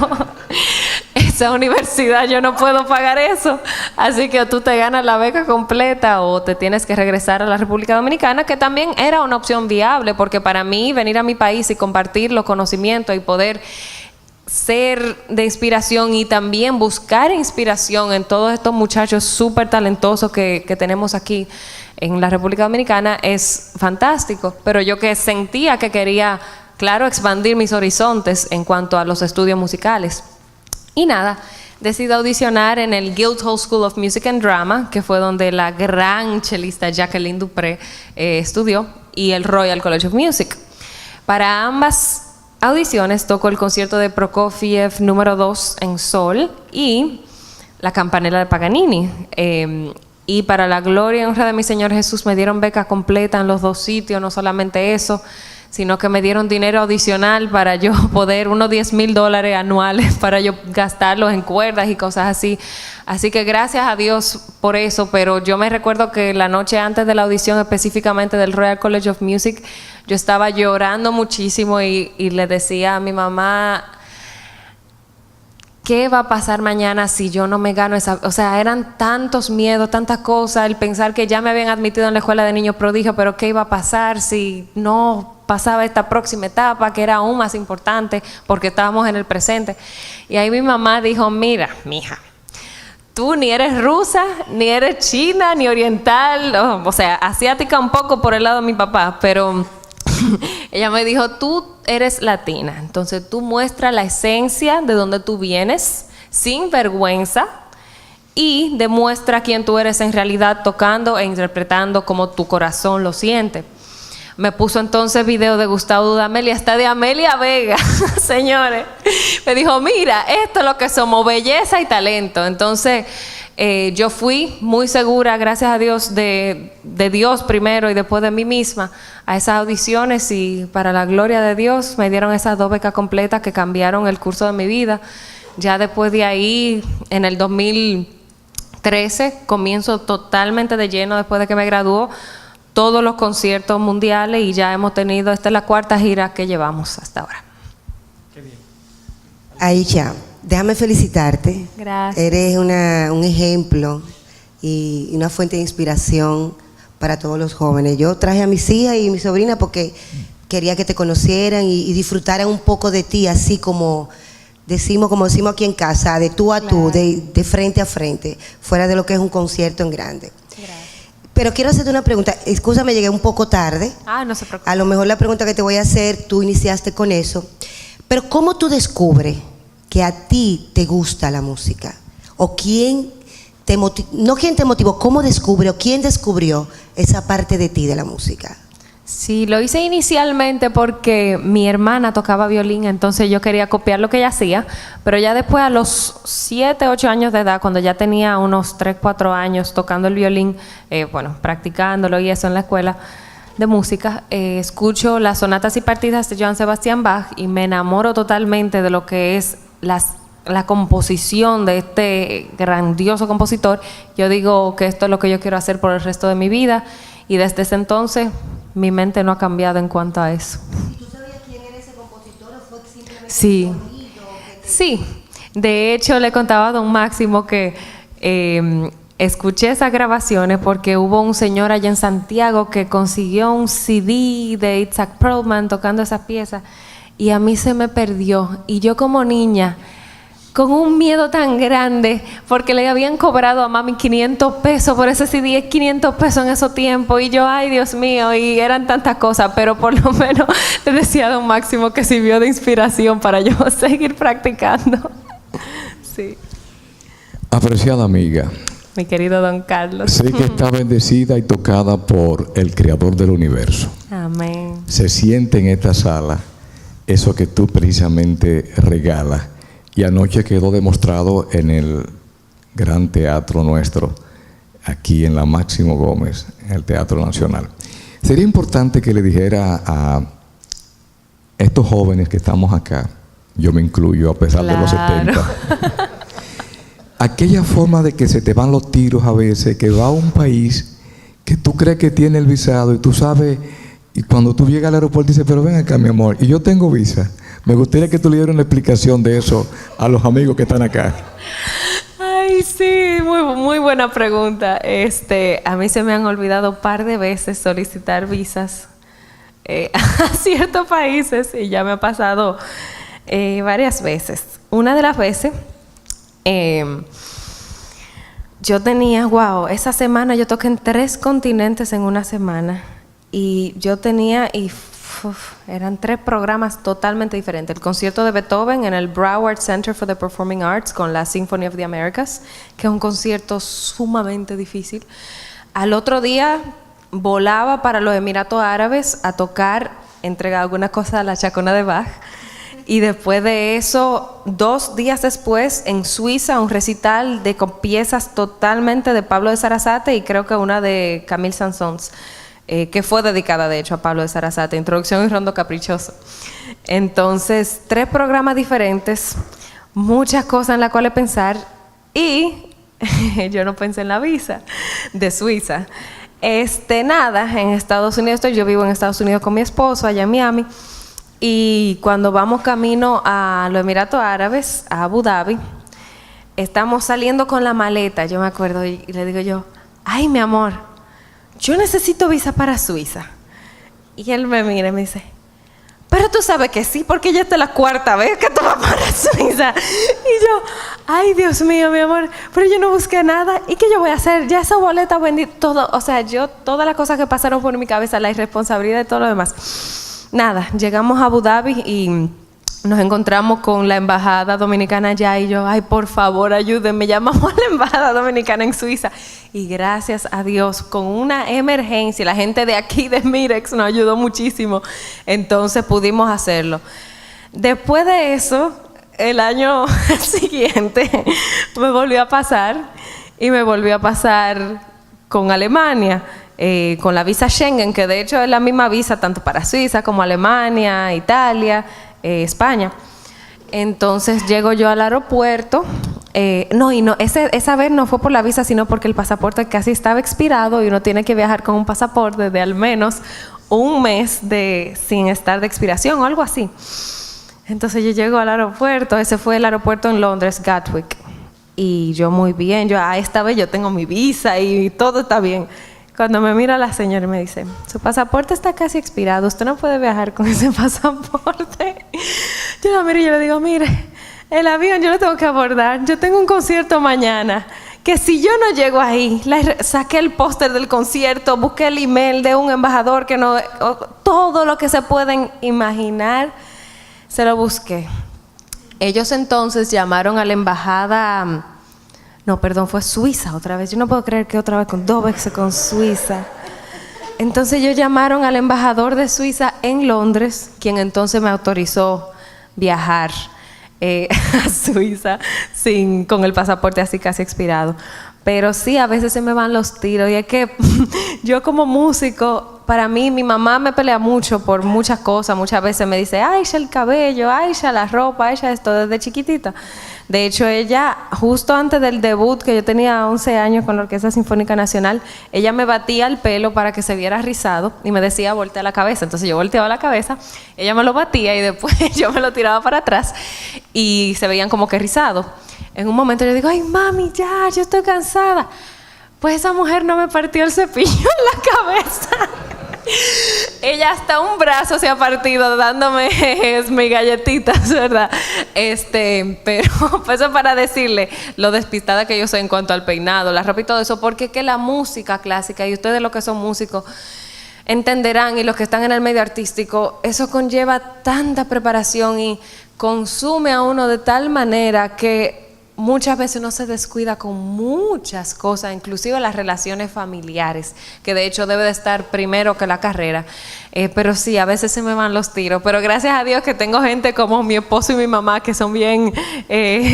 esa universidad yo no puedo pagar eso. Así que tú te ganas la beca completa o te tienes que regresar a la República Dominicana, que también era una opción viable, porque para mí venir a mi país y compartir los conocimientos y poder ser de inspiración y también buscar inspiración en todos estos muchachos súper talentosos que tenemos aquí en la República Dominicana es fantástico. Pero yo que sentía que quería, claro, expandir mis horizontes en cuanto a los estudios musicales. Y nada, decidí audicionar en el Guildhall School of Music and Drama, que fue donde la gran chelista Jacqueline Dupré estudió, y el Royal College of Music. Para ambas audiciones tocó el concierto de Prokofiev número 2 en Sol y la Campanella de Paganini. Y para la gloria y honra de mi Señor Jesús me dieron beca completa en los 2 sitios, no solamente eso, sino que me dieron dinero adicional para yo poder, unos $10,000 anuales para yo gastarlos en cuerdas y cosas así. Así que gracias a Dios por eso, pero yo me recuerdo que la noche antes de la audición específicamente del Royal College of Music, yo estaba llorando muchísimo y le decía a mi mamá, ¿qué va a pasar mañana si yo no me gano esa? O sea, eran tantos miedos, tantas cosas, el pensar que ya me habían admitido en la escuela de niños prodigio, pero ¿qué iba a pasar si no pasaba esta próxima etapa, que era aún más importante porque estábamos en el presente? Y ahí mi mamá dijo, mira, mija, tú ni eres rusa, ni eres china, ni oriental, o sea, asiática un poco por el lado de mi papá, pero ella me dijo, tú eres latina, entonces tú muestra la esencia de donde tú vienes, sin vergüenza, y demuestra quién tú eres en realidad tocando e interpretando como tu corazón lo siente. Me puso entonces video de Gustavo Dudamel y hasta de Amelia Vega, señores. Me dijo, mira, esto es lo que somos, belleza y talento. Entonces, yo fui muy segura, gracias a Dios, de Dios primero y después de mí misma, a esas audiciones, y para la gloria de Dios me dieron esas 2 becas completas que cambiaron el curso de mi vida. Ya después de ahí, en el 2013, comienzo totalmente de lleno, después de que me graduó, todos los conciertos mundiales, y ya hemos tenido, esta es la 4ª gira que llevamos hasta ahora. Aisha, déjame felicitarte. Gracias. Eres un ejemplo y una fuente de inspiración para todos los jóvenes. Yo traje a mis hijas y mi sobrina porque quería que te conocieran y disfrutaran un poco de ti, así como decimos aquí en casa, de tú a tú, de frente a frente, fuera de lo que es un concierto en grande. Gracias. Pero quiero hacerte una pregunta. Escúchame, llegué un poco tarde. No se preocupe. A lo mejor la pregunta que te voy a hacer, tú iniciaste con eso. Pero ¿cómo tú descubres que a ti te gusta la música? ¿O quién te motivó? No quién te motivó, ¿cómo descubrió? ¿Quién descubrió esa parte de ti de la música? Sí, lo hice inicialmente porque mi hermana tocaba violín, entonces yo quería copiar lo que ella hacía, pero ya después, a los 7, 8 años de edad, cuando ya tenía unos 3, 4 años tocando el violín, practicándolo y eso en la escuela de música, escucho las sonatas y partidas de Johann Sebastian Bach y me enamoro totalmente de lo que es la composición de este grandioso compositor. Yo digo que esto es lo que yo quiero hacer por el resto de mi vida, y desde ese entonces mi mente no ha cambiado en cuanto a eso. ¿Y tú sabías quién era ese compositor o fue simplemente Sí. un sonido? Sí, de hecho le contaba a don Máximo que escuché esas grabaciones porque hubo un señor allá en Santiago que consiguió un CD de Itzhak Perlman tocando esas piezas, y a mí se me perdió, y yo como niña con un miedo tan grande porque le habían cobrado a mami 500 pesos por ese CD, 500 pesos en esos tiempos, y yo, ay Dios mío, y eran tantas cosas, pero por lo menos le decía a don Máximo que sirvió de inspiración para yo seguir practicando. Sí. Apreciada amiga, Mi querido don Carlos. sé que está bendecida y tocada por el Creador del universo. Amén. Se siente en esta sala eso que tú precisamente regalas, y anoche quedó demostrado en el gran teatro nuestro, aquí en la Máximo Gómez, en el Teatro Nacional. Sería importante que le dijera a estos jóvenes que estamos acá, yo me incluyo a pesar de los 70, aquella forma de que se te van los tiros a veces, que va a un país que tú crees que tiene el visado y tú sabes, y cuando tú llegas al aeropuerto dices, pero ven acá mi amor, y yo tengo visa. Me gustaría que tú le dieras una explicación de eso a los amigos que están acá. Ay, sí, muy buena pregunta. A mí se me han olvidado un par de veces solicitar visas a ciertos países, y ya me ha pasado varias veces. Una de las veces, yo tenía, esa semana yo toqué en 3 continentes en una semana, y yo tenía, eran 3 programas totalmente diferentes. El concierto de Beethoven en el Broward Center for the Performing Arts con la Symphony of the Americas, que es un concierto sumamente difícil. Al otro día volaba para los Emiratos Árabes a tocar, entregar alguna cosa a la Chacona de Bach. Y después de eso, 2 días después, en Suiza, un recital de piezas totalmente de Pablo de Sarasate, y creo que una de Camille Saint-Saëns, que fue dedicada de hecho a Pablo de Sarasate, Introducción y Rondo Caprichoso. Entonces, 3 programas diferentes, muchas cosas en las cuales pensar, y yo no pensé en la visa de Suiza. Nada, en Estados Unidos yo vivo en Estados Unidos con mi esposo allá en Miami, y cuando vamos camino a los Emiratos Árabes, a Abu Dhabi, estamos saliendo con la maleta, yo me acuerdo, y le digo yo, ay mi amor, yo necesito visa para Suiza. Y él me mira y me dice, pero tú sabes que sí, porque ya esta es la 4ª vez que tú vas para Suiza. Y yo, ay Dios mío, mi amor, pero yo no busqué nada. ¿Y qué yo voy a hacer? Ya esa boleta vendí todo. O sea, todas las cosas que pasaron por mi cabeza, la irresponsabilidad y todo lo demás. Nada, llegamos a Abu Dhabi y nos encontramos con la embajada dominicana allá y yo, ay, por favor, ayúdenme, llamamos a la embajada dominicana en Suiza y gracias a Dios, con una emergencia, la gente de aquí de Mirex nos ayudó muchísimo, entonces pudimos hacerlo. Después de eso, el año siguiente me volvió a pasar y me volvió a pasar con Alemania. Con la visa Schengen, que de hecho es la misma visa tanto para Suiza como Alemania, Italia, España. Entonces llego yo al aeropuerto, esa vez no fue por la visa, sino porque el pasaporte casi estaba expirado y uno tiene que viajar con un pasaporte de al menos un mes sin estar de expiración o algo así. Entonces yo llego al aeropuerto, ese fue el aeropuerto en Londres, Gatwick, y yo muy bien, esta vez yo tengo mi visa y todo está bien. Cuando me mira la señora y me dice, su pasaporte está casi expirado, usted no puede viajar con ese pasaporte. Yo la miro y yo le digo, mire, el avión yo lo tengo que abordar, yo tengo un concierto mañana, que si yo no llego ahí, saqué el póster del concierto, busqué el email de un embajador todo lo que se pueden imaginar, se lo busqué. Ellos entonces llamaron a la embajada... No, perdón, fue Suiza otra vez. Yo no puedo creer que otra vez con 2 veces con Suiza. Entonces ellos llamaron al embajador de Suiza en Londres, quien entonces me autorizó viajar a Suiza con el pasaporte así casi expirado. Pero sí, a veces se me van los tiros. Y es que yo como músico, para mí, mi mamá me pelea mucho por muchas cosas. Muchas veces me dice, Aisha, el cabello, Aisha, la ropa, Aisha, esto, desde chiquitita. De hecho, ella, justo antes del debut, que yo tenía 11 años con la Orquesta Sinfónica Nacional, ella me batía el pelo para que se viera rizado y me decía, voltea la cabeza. Entonces yo volteaba la cabeza, ella me lo batía y después yo me lo tiraba para atrás y se veían como que rizado. En un momento yo digo, ay, mami, ya, yo estoy cansada. Pues esa mujer no me partió el cepillo en la cabeza. Ella hasta un brazo se ha partido dándome mis galletitas, ¿verdad? Pero pues eso para decirle lo despistada que yo soy en cuanto al peinado, la ropa y todo eso, porque es que la música clásica, y ustedes los que son músicos entenderán, y los que están en el medio artístico, eso conlleva tanta preparación y consume a uno de tal manera que muchas veces uno se descuida con muchas cosas, inclusive las relaciones familiares, que de hecho debe de estar primero que la carrera. Pero sí, a veces se me van los tiros. Pero gracias a Dios que tengo gente como mi esposo y mi mamá que son bien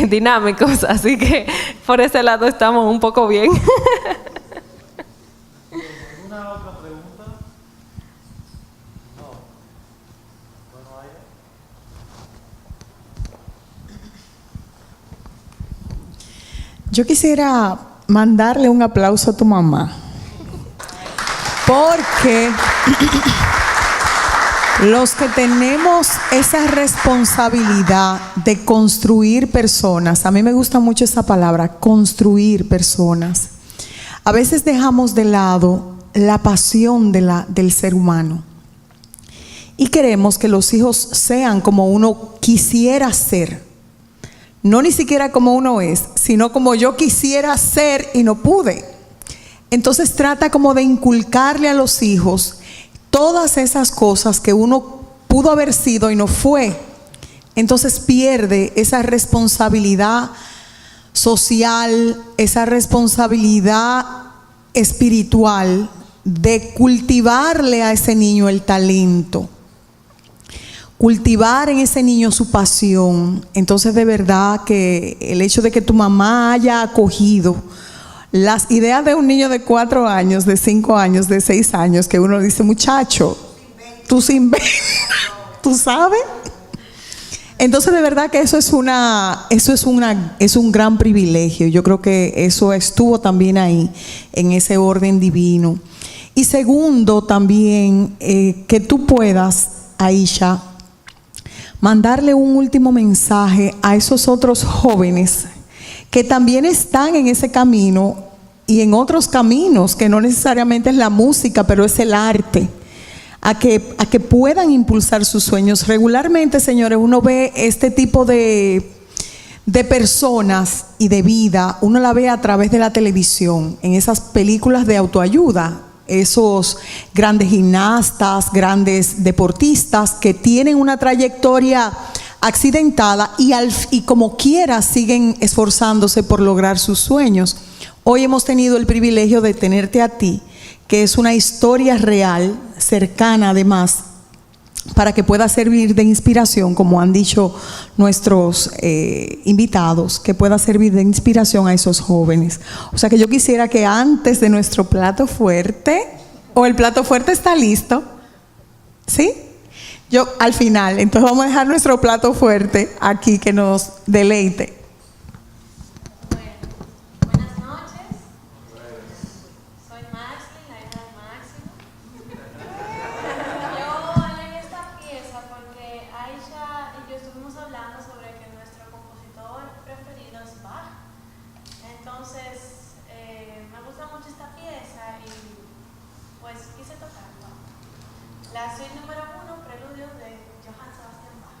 dinámicos. Así que por ese lado estamos un poco bien. ¿Alguna otra pregunta? No. Bueno, Yo quisiera mandarle un aplauso a tu mamá, porque los que tenemos esa responsabilidad de construir personas, a mí me gusta mucho esa palabra, construir personas, a veces dejamos de lado la pasión del ser humano y queremos que los hijos sean como uno quisiera ser. No ni siquiera como uno es, sino como yo quisiera ser y no pude. Entonces trata como de inculcarle a los hijos todas esas cosas que uno pudo haber sido y no fue. Entonces pierde esa responsabilidad social, esa responsabilidad espiritual de cultivarle a ese niño el talento. Cultivar en ese niño su pasión. Entonces de verdad que el hecho de que tu mamá haya acogido las ideas de un niño de 4 años, de 5 años, de 6 años, que uno dice, muchacho, tú sin ver, tú sabes. Entonces de verdad que eso es un gran privilegio. Yo creo que eso estuvo también ahí en ese orden divino. Y segundo también que tú puedas, Aisha, mandarle un último mensaje a esos otros jóvenes que también están en ese camino y en otros caminos, que no necesariamente es la música, pero es el arte, a que puedan impulsar sus sueños. Regularmente, señores, uno ve este tipo de personas y de vida, uno la ve a través de la televisión, en esas películas de autoayuda, esos grandes gimnastas, grandes deportistas que tienen una trayectoria accidentada y como quiera siguen esforzándose por lograr sus sueños. Hoy hemos tenido el privilegio de tenerte a ti, que es una historia real, cercana además, para que pueda servir de inspiración, como han dicho nuestros invitados, que pueda servir de inspiración a esos jóvenes. O sea que yo quisiera que antes de nuestro plato fuerte, o el plato fuerte está listo, ¿sí? Yo al final, entonces vamos a dejar nuestro plato fuerte aquí que nos deleite. Buenas noches. Soy Maxi, la hija de Máximo. Yo elegí esta pieza porque Aisha y yo estuvimos hablando sobre que nuestro compositor preferido es Bach. Entonces, me gusta mucho esta pieza y pues quise tocarla. La suite número 1, preludio de Johann Sebastian Bach.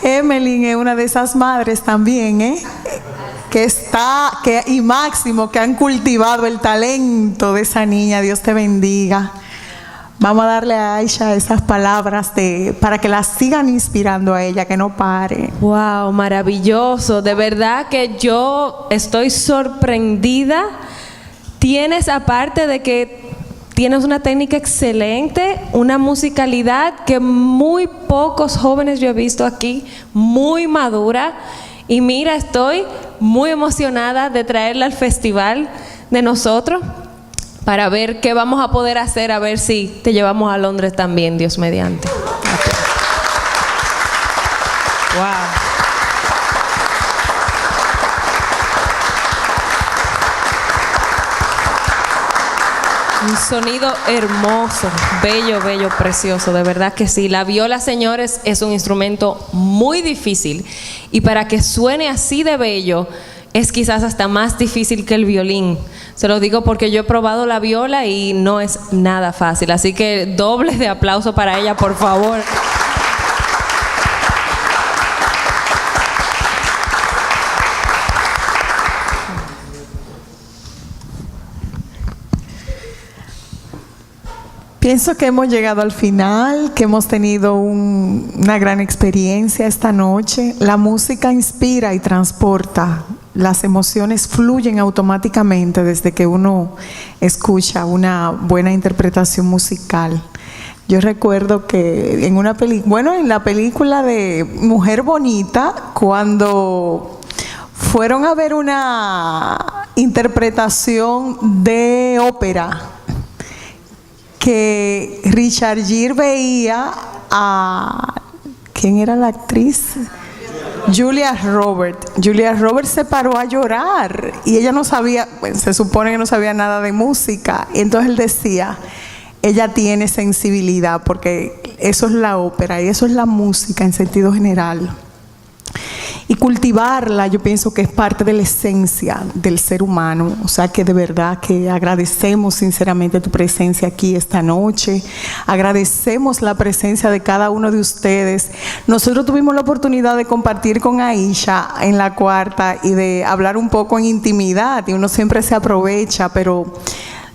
Emeline es una de esas madres también, y Máximo, que han cultivado el talento de esa niña. Dios te bendiga. Vamos a darle a Aisha esas palabras para que la sigan inspirando a ella, que no pare. Wow, maravilloso. De verdad que yo estoy sorprendida. Tienes, aparte de que tienes una técnica excelente, una musicalidad que muy pocos jóvenes yo he visto aquí, muy madura. Y mira, estoy muy emocionada de traerla al festival de nosotros para ver qué vamos a poder hacer, a ver si te llevamos a Londres también, Dios mediante. Wow. Un sonido hermoso, bello, bello, precioso, de verdad que sí. La viola, señores, es un instrumento muy difícil y para que suene así de bello es quizás hasta más difícil que el violín. Se lo digo porque yo he probado la viola y no es nada fácil, así que doble de aplauso para ella, por favor. Pienso que hemos llegado al final, que hemos tenido una gran experiencia esta noche. La música inspira y transporta. Las emociones fluyen automáticamente desde que uno escucha una buena interpretación musical. Yo recuerdo que en en la película de Mujer Bonita, cuando fueron a ver una interpretación de ópera, que Richard Gere veía a... ¿Quién era la actriz? Julia Roberts. Julia Roberts se paró a llorar y ella no sabía, pues, se supone que no sabía nada de música. Y entonces él decía, ella tiene sensibilidad porque eso es la ópera y eso es la música en sentido general. Y cultivarla, yo pienso que es parte de la esencia del ser humano. O sea que de verdad que agradecemos sinceramente tu presencia aquí esta noche. Agradecemos la presencia de cada uno de ustedes. Nosotros tuvimos la oportunidad de compartir con Aisha en la cuarta y de hablar un poco en intimidad. Y uno siempre se aprovecha, pero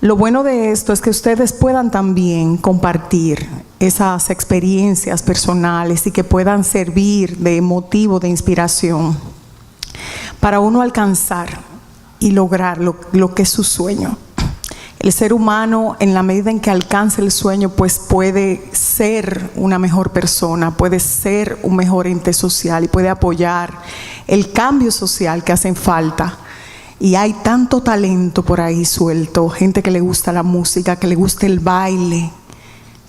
lo bueno de esto es que ustedes puedan también compartir esas experiencias personales y que puedan servir de motivo de inspiración para uno alcanzar y lograr lo que es su sueño. El ser humano, en la medida en que alcance el sueño, pues puede ser una mejor persona, puede ser un mejor ente social y puede apoyar el cambio social que hacen falta. Y hay tanto talento por ahí suelto, gente que le gusta la música, que le gusta el baile,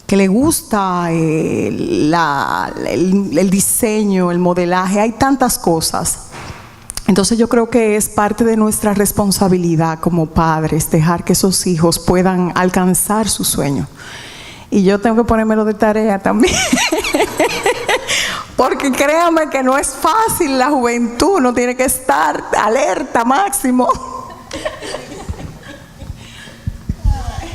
que le gusta el diseño, el modelaje, hay tantas cosas. Entonces yo creo que es parte de nuestra responsabilidad como padres, dejar que esos hijos puedan alcanzar su sueño. Y yo tengo que ponérmelo de tarea también. Porque créanme que no es fácil la juventud, uno tiene que estar alerta máximo.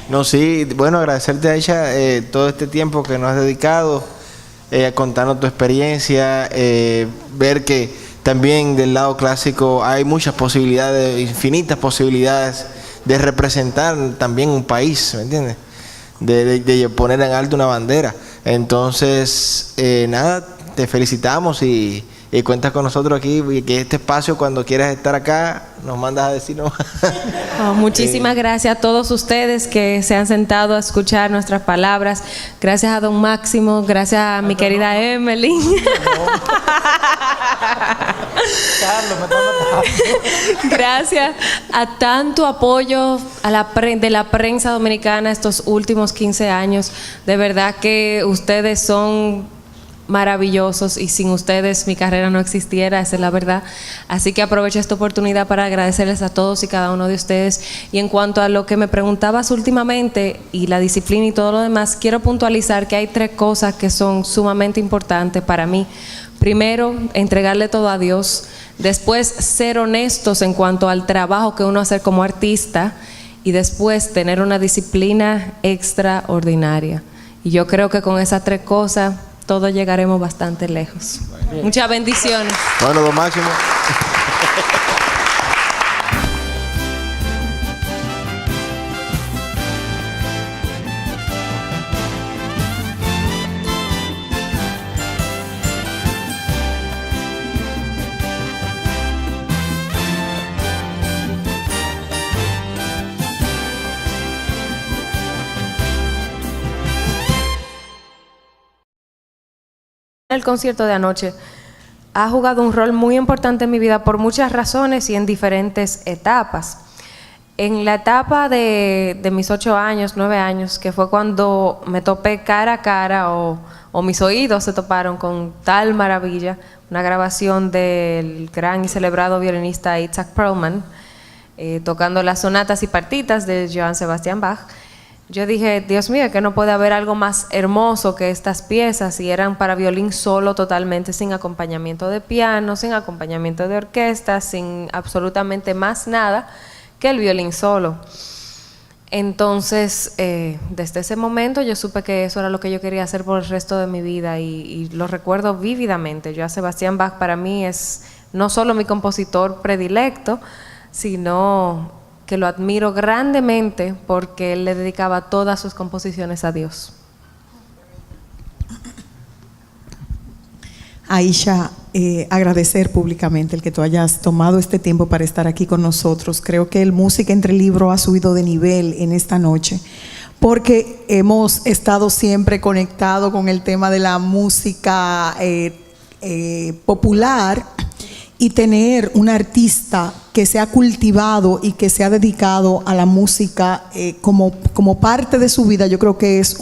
No, sí, bueno, agradecerte, Aisha, todo este tiempo que nos has dedicado a contarnos tu experiencia, ver que también del lado clásico hay muchas posibilidades, infinitas posibilidades de representar también un país, ¿me entiendes? De poner en alto una bandera. Entonces, nada, te felicitamos y cuentas con nosotros aquí, y que este espacio, cuando quieras estar acá, nos mandas a decir no. Muchísimas gracias a todos ustedes que se han sentado a escuchar nuestras palabras. Gracias a don Máximo, gracias a mi querida Emily. Gracias a tanto apoyo de la prensa dominicana estos últimos 15 años. De verdad que ustedes son maravillosos y sin ustedes mi carrera no existiera, esa es la verdad. Así que aprovecho esta oportunidad para agradecerles a todos y cada uno de ustedes. Y en cuanto a lo que me preguntabas últimamente y la disciplina y todo lo demás, quiero puntualizar que hay 3 cosas que son sumamente importantes para mí. Primero, entregarle todo a Dios. Después, ser honestos en cuanto al trabajo que uno hace como artista. Y después, tener una disciplina extraordinaria. Y yo creo que con esas 3 cosas todos llegaremos bastante lejos. Muchas bendiciones. Bueno, don Máximo. El concierto de anoche ha jugado un rol muy importante en mi vida por muchas razones y en diferentes etapas. En la etapa de mis 8 años, 9 años, que fue cuando me topé cara a cara o mis oídos se toparon con tal maravilla, una grabación del gran y celebrado violinista Itzhak Perlman, tocando las sonatas y partitas de Johann Sebastian Bach. yo dije, Dios mío, que no puede haber algo más hermoso que estas piezas, y eran para violín solo totalmente, sin acompañamiento de piano, sin acompañamiento de orquesta, sin absolutamente más nada que el violín solo. Entonces, desde ese momento yo supe que eso era lo que yo quería hacer por el resto de mi vida, y lo recuerdo vívidamente. Johann Sebastian Bach para mí es no solo mi compositor predilecto, sino que lo admiro grandemente porque él le dedicaba todas sus composiciones a Dios. Aisha, agradecer públicamente el que tú hayas tomado este tiempo para estar aquí con nosotros. Creo que el Música entre Libros ha subido de nivel en esta noche, porque hemos estado siempre conectados con el tema de la música popular, y tener un artista que se ha cultivado y que se ha dedicado a la música como parte de su vida, yo creo que es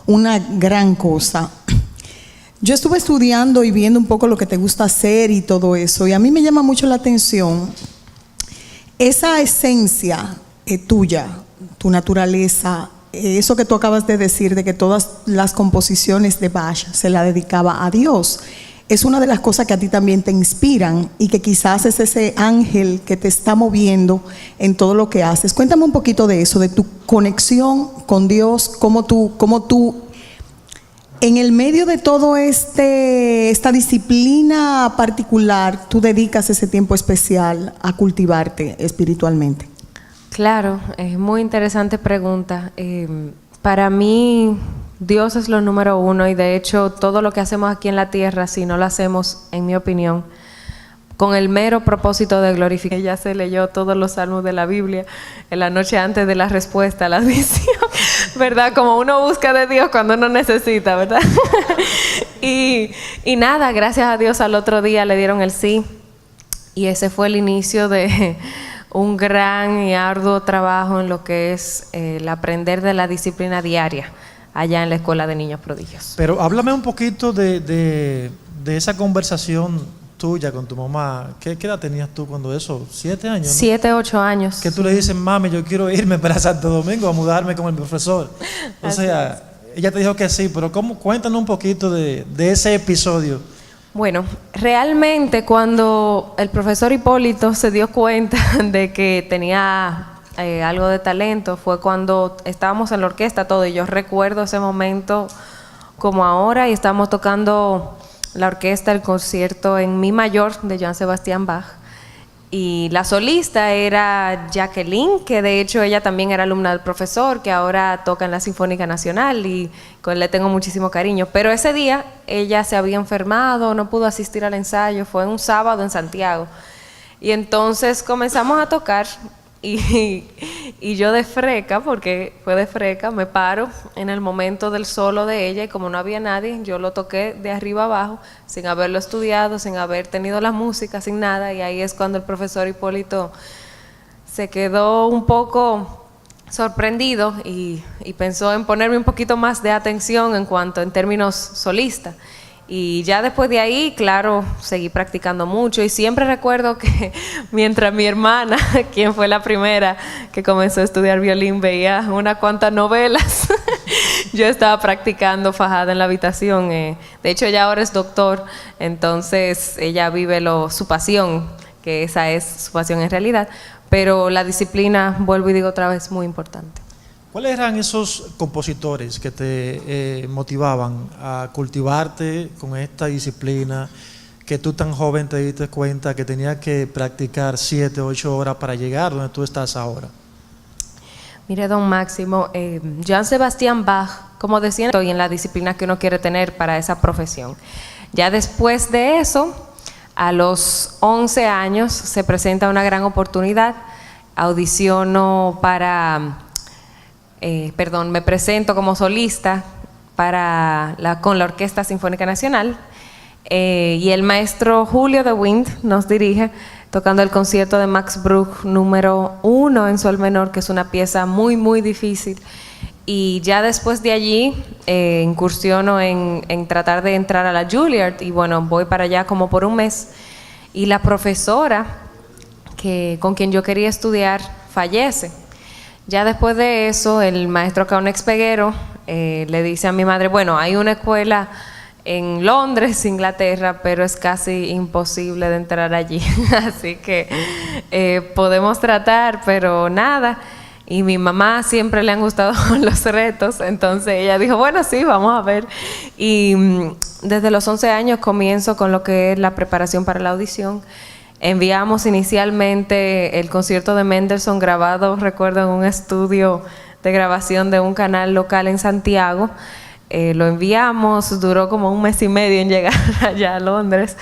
una gran cosa. Yo estuve estudiando y viendo un poco lo que te gusta hacer y todo eso, y a mí me llama mucho la atención esa esencia tuya, tu naturaleza, eso que tú acabas de decir, de que todas las composiciones de Bach se la dedicaba a Dios. Es una de las cosas que a ti también te inspiran, y que quizás es ese ángel que te está moviendo en todo lo que haces. Cuéntame un poquito de eso, de tu conexión con Dios, cómo tú en el medio de todo esta disciplina particular, tú dedicas ese tiempo especial a cultivarte espiritualmente. Claro, es muy interesante pregunta. Para mí, Dios es lo número uno, y de hecho todo lo que hacemos aquí en la tierra, si no lo hacemos, en mi opinión, con el mero propósito de glorificar. Ella se leyó todos los salmos de la Biblia en la noche antes de la respuesta a la visión, ¿verdad? Como uno busca de Dios cuando uno necesita, ¿verdad? y nada, gracias a Dios al otro día le dieron el sí, y ese fue el inicio de un gran y arduo trabajo en lo que es el aprender de la disciplina diaria allá en la Escuela de Niños Prodigios. Pero háblame un poquito de esa conversación tuya con tu mamá. ¿Qué edad tenías tú cuando eso? 7 años, ¿no? 7, 8 años. Que tú le dices, mami, yo quiero irme para Santo Domingo a mudarme con el profesor. O sea, ella te dijo que sí, pero cuéntanos un poquito de ese episodio. Bueno, realmente cuando el profesor Hipólito se dio cuenta de que tenía algo de talento, fue cuando estábamos en la orquesta todo, y yo recuerdo ese momento como ahora, y estábamos tocando la orquesta, el concierto en Mi mayor de Johann Sebastian Bach, y la solista era Jacqueline, que de hecho ella también era alumna del profesor, que ahora toca en la Sinfónica Nacional, y con él le tengo muchísimo cariño. Pero ese día ella se había enfermado, no pudo asistir al ensayo, fue un sábado en Santiago, y entonces comenzamos a tocar. Y yo de freca, porque fue de freca, me paro en el momento del solo de ella, y como no había nadie, yo lo toqué de arriba abajo, sin haberlo estudiado, sin haber tenido la música, sin nada, y ahí es cuando el profesor Hipólito se quedó un poco sorprendido y pensó en ponerme un poquito más de atención en términos solistas. Y ya después de ahí, claro, seguí practicando mucho, y siempre recuerdo que mientras mi hermana, quien fue la primera que comenzó a estudiar violín, veía unas cuantas novelas, yo estaba practicando fajada en la habitación. De hecho, ella ahora es doctor, entonces ella vive su pasión, que esa es su pasión en realidad, pero la disciplina, vuelvo y digo otra vez, muy importante. ¿Cuáles eran esos compositores que te motivaban a cultivarte con esta disciplina, que tú tan joven te diste cuenta que tenías que practicar 7, 8 horas para llegar donde tú estás ahora? Mire, don Máximo, Johann Sebastian Bach, como decía, estoy en la disciplina que uno quiere tener para esa profesión. Ya después de eso, a los 11 años, se presenta una gran oportunidad, audiciono me presento como solista con la Orquesta Sinfónica Nacional, y el maestro Julio de Wind nos dirige tocando el concierto de Max Bruch número 1 en sol menor, que es una pieza muy, muy difícil. Y ya después de allí incursiono en tratar de entrar a la Juilliard, y bueno, voy para allá como por un mes, y la profesora con quien yo quería estudiar fallece. Ya después de eso, el maestro Caunex Peguero le dice a mi madre, bueno, hay una escuela en Londres, Inglaterra, pero es casi imposible de entrar allí. Así que podemos tratar, pero nada. Y mi mamá siempre le han gustado los retos, entonces ella dijo, bueno, sí, vamos a ver. Y desde los 11 años comienzo con lo que es la preparación para la audición. Enviamos inicialmente el concierto de Mendelssohn grabado, recuerdo, en un estudio de grabación de un canal local en Santiago. Lo enviamos, duró como 1 mes y medio en llegar allá a Londres.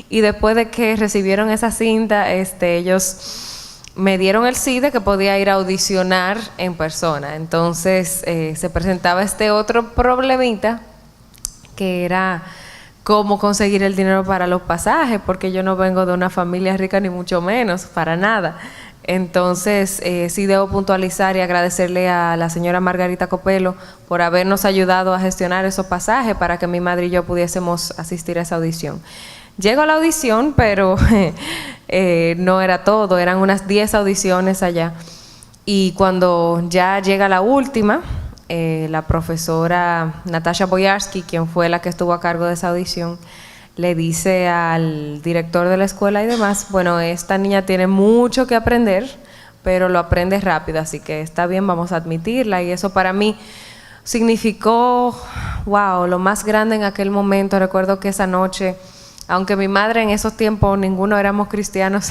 Y después de que recibieron esa cinta, ellos me dieron el sí de que podía ir a audicionar en persona. Entonces se presentaba este otro problemita, que era cómo conseguir el dinero para los pasajes, porque yo no vengo de una familia rica ni mucho menos, para nada. Entonces sí debo puntualizar y agradecerle a la señora Margarita Copelo por habernos ayudado a gestionar esos pasajes para que mi madre y yo pudiésemos asistir a esa audición. Llego a la audición, pero no era todo, eran unas 10 audiciones allá. Y cuando ya llega la última, la profesora Natasha Boyarsky, quien fue la que estuvo a cargo de esa audición, le dice al director de la escuela y demás, bueno, esta niña tiene mucho que aprender, pero lo aprende rápido, así que está bien, vamos a admitirla. Y eso para mí significó, wow, lo más grande en aquel momento. Recuerdo que esa noche, aunque mi madre en esos tiempos ninguno éramos cristianos.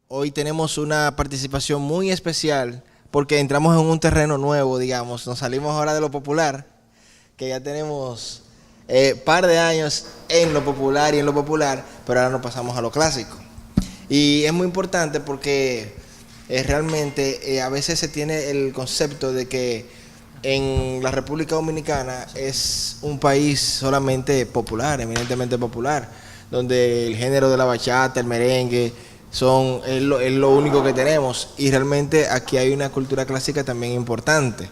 Hoy tenemos una participación muy especial porque entramos en un terreno nuevo, digamos. Nos salimos ahora de lo popular, que ya tenemos par de años en lo popular y en lo popular, pero ahora nos pasamos a lo clásico. Y es muy importante porque realmente a veces se tiene el concepto de que en la República Dominicana es un país solamente popular, eminentemente popular, donde el género de la bachata, el merengue, es lo único que tenemos, y realmente aquí hay una cultura clásica también importante,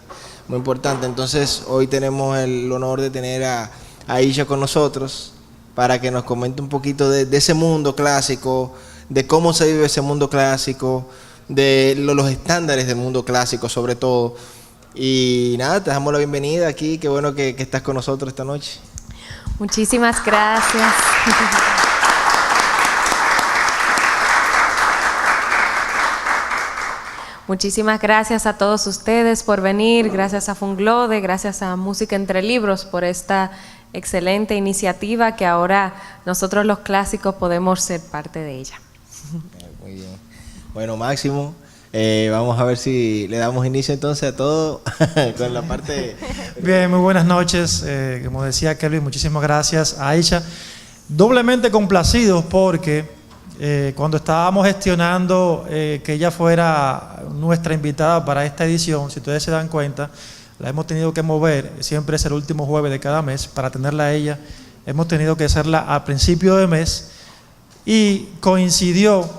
muy importante. Entonces hoy tenemos el honor de tener a Aisha con nosotros para que nos comente un poquito de ese mundo clásico, de cómo se vive ese mundo clásico, de los estándares del mundo clásico sobre todo. Y nada, te damos la bienvenida aquí, qué bueno que estás con nosotros esta noche. Muchísimas gracias. Muchísimas gracias a todos ustedes por venir, gracias a Funglode, gracias a Música Entre Libros por esta excelente iniciativa que ahora nosotros los clásicos podemos ser parte de ella. Muy bien. Bueno, Máximo, vamos a ver si le damos inicio entonces a todo con la parte... Bien, muy buenas noches. Como decía Kelvin, muchísimas gracias a Aisha. Doblemente complacidos porque cuando estábamos gestionando que ella fuera nuestra invitada para esta edición, si ustedes se dan cuenta, la hemos tenido que mover, siempre es el último jueves de cada mes, para tenerla a ella, hemos tenido que hacerla a principio de mes, y coincidió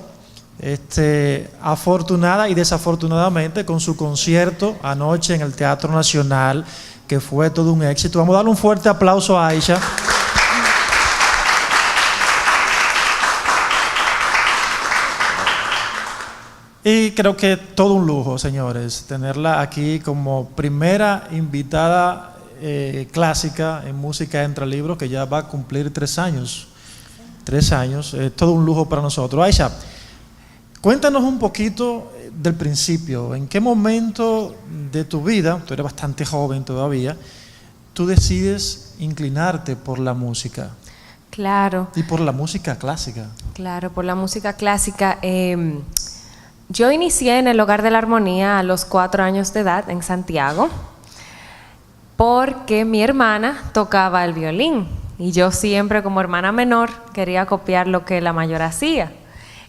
afortunada y desafortunadamente con su concierto anoche en el Teatro Nacional, que fue todo un éxito. Vamos a darle un fuerte aplauso a Aisha. Y creo que todo un lujo, señores, tenerla aquí como primera invitada clásica en Música Entre Libros, que ya va a cumplir 3 años. 3 años, todo un lujo para nosotros. Aisha, cuéntanos un poquito del principio. ¿En qué momento de tu vida, tú eres bastante joven todavía, tú decides inclinarte por la música? Claro. Y por la música clásica. Claro, por la música clásica. Yo inicié en el Hogar de la Armonía a los 4 años de edad en Santiago, porque mi hermana tocaba el violín y yo siempre como hermana menor quería copiar lo que la mayor hacía.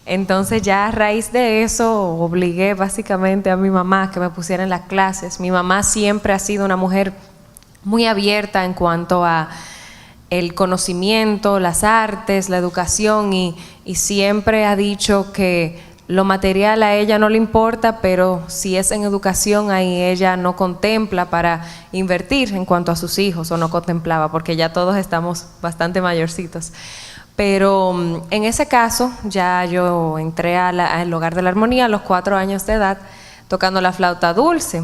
Entonces ya a raíz de eso obligué básicamente a mi mamá que me pusiera en las clases. Mi mamá siempre ha sido una mujer muy abierta en cuanto a el conocimiento, las artes, la educación, y siempre ha dicho que lo material a ella no le importa, pero si es en educación, ahí ella no contempla para invertir en cuanto a sus hijos, o no contemplaba, porque ya todos estamos bastante mayorcitos. Pero en ese caso, ya yo entré al Hogar de la Armonía a los 4 años de edad, tocando la flauta dulce.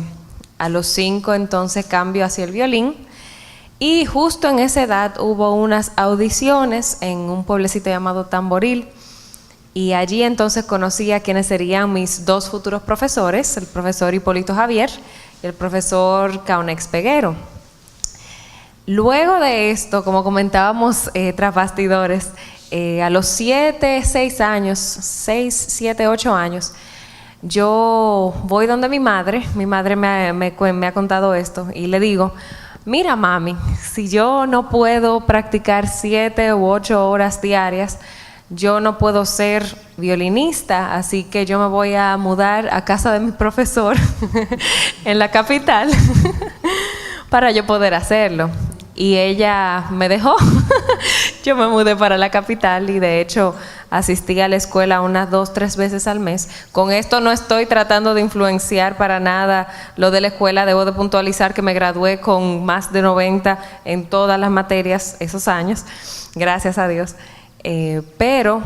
A los 5 entonces cambio hacia el violín. Y justo en esa edad hubo unas audiciones en un pueblecito llamado Tamboril. Y allí entonces conocí a quienes serían mis 2 futuros profesores, el profesor Hipólito Javier y el profesor Caunex Peguero. Luego de esto, como comentábamos tras bastidores, a los 7, 7, 8 años, yo voy donde mi madre me ha contado esto y le digo, mira mami, si yo no puedo practicar 7 u 8 horas diarias, yo no puedo ser violinista, así que yo me voy a mudar a casa de mi profesor en la capital para yo poder hacerlo. Y ella me dejó. Yo me mudé para la capital y de hecho asistí a la escuela unas 2, 3 veces al mes. Con esto no estoy tratando de influenciar para nada lo de la escuela. Debo de puntualizar que me gradué con más de 90 en todas las materias esos años, gracias a Dios. Pero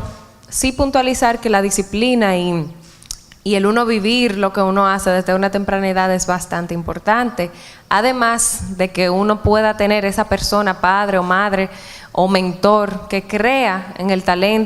sí puntualizar que la disciplina y el uno vivir lo que uno hace desde una temprana edad es bastante importante. Además de que uno pueda tener esa persona, padre o madre o mentor, que crea en el talento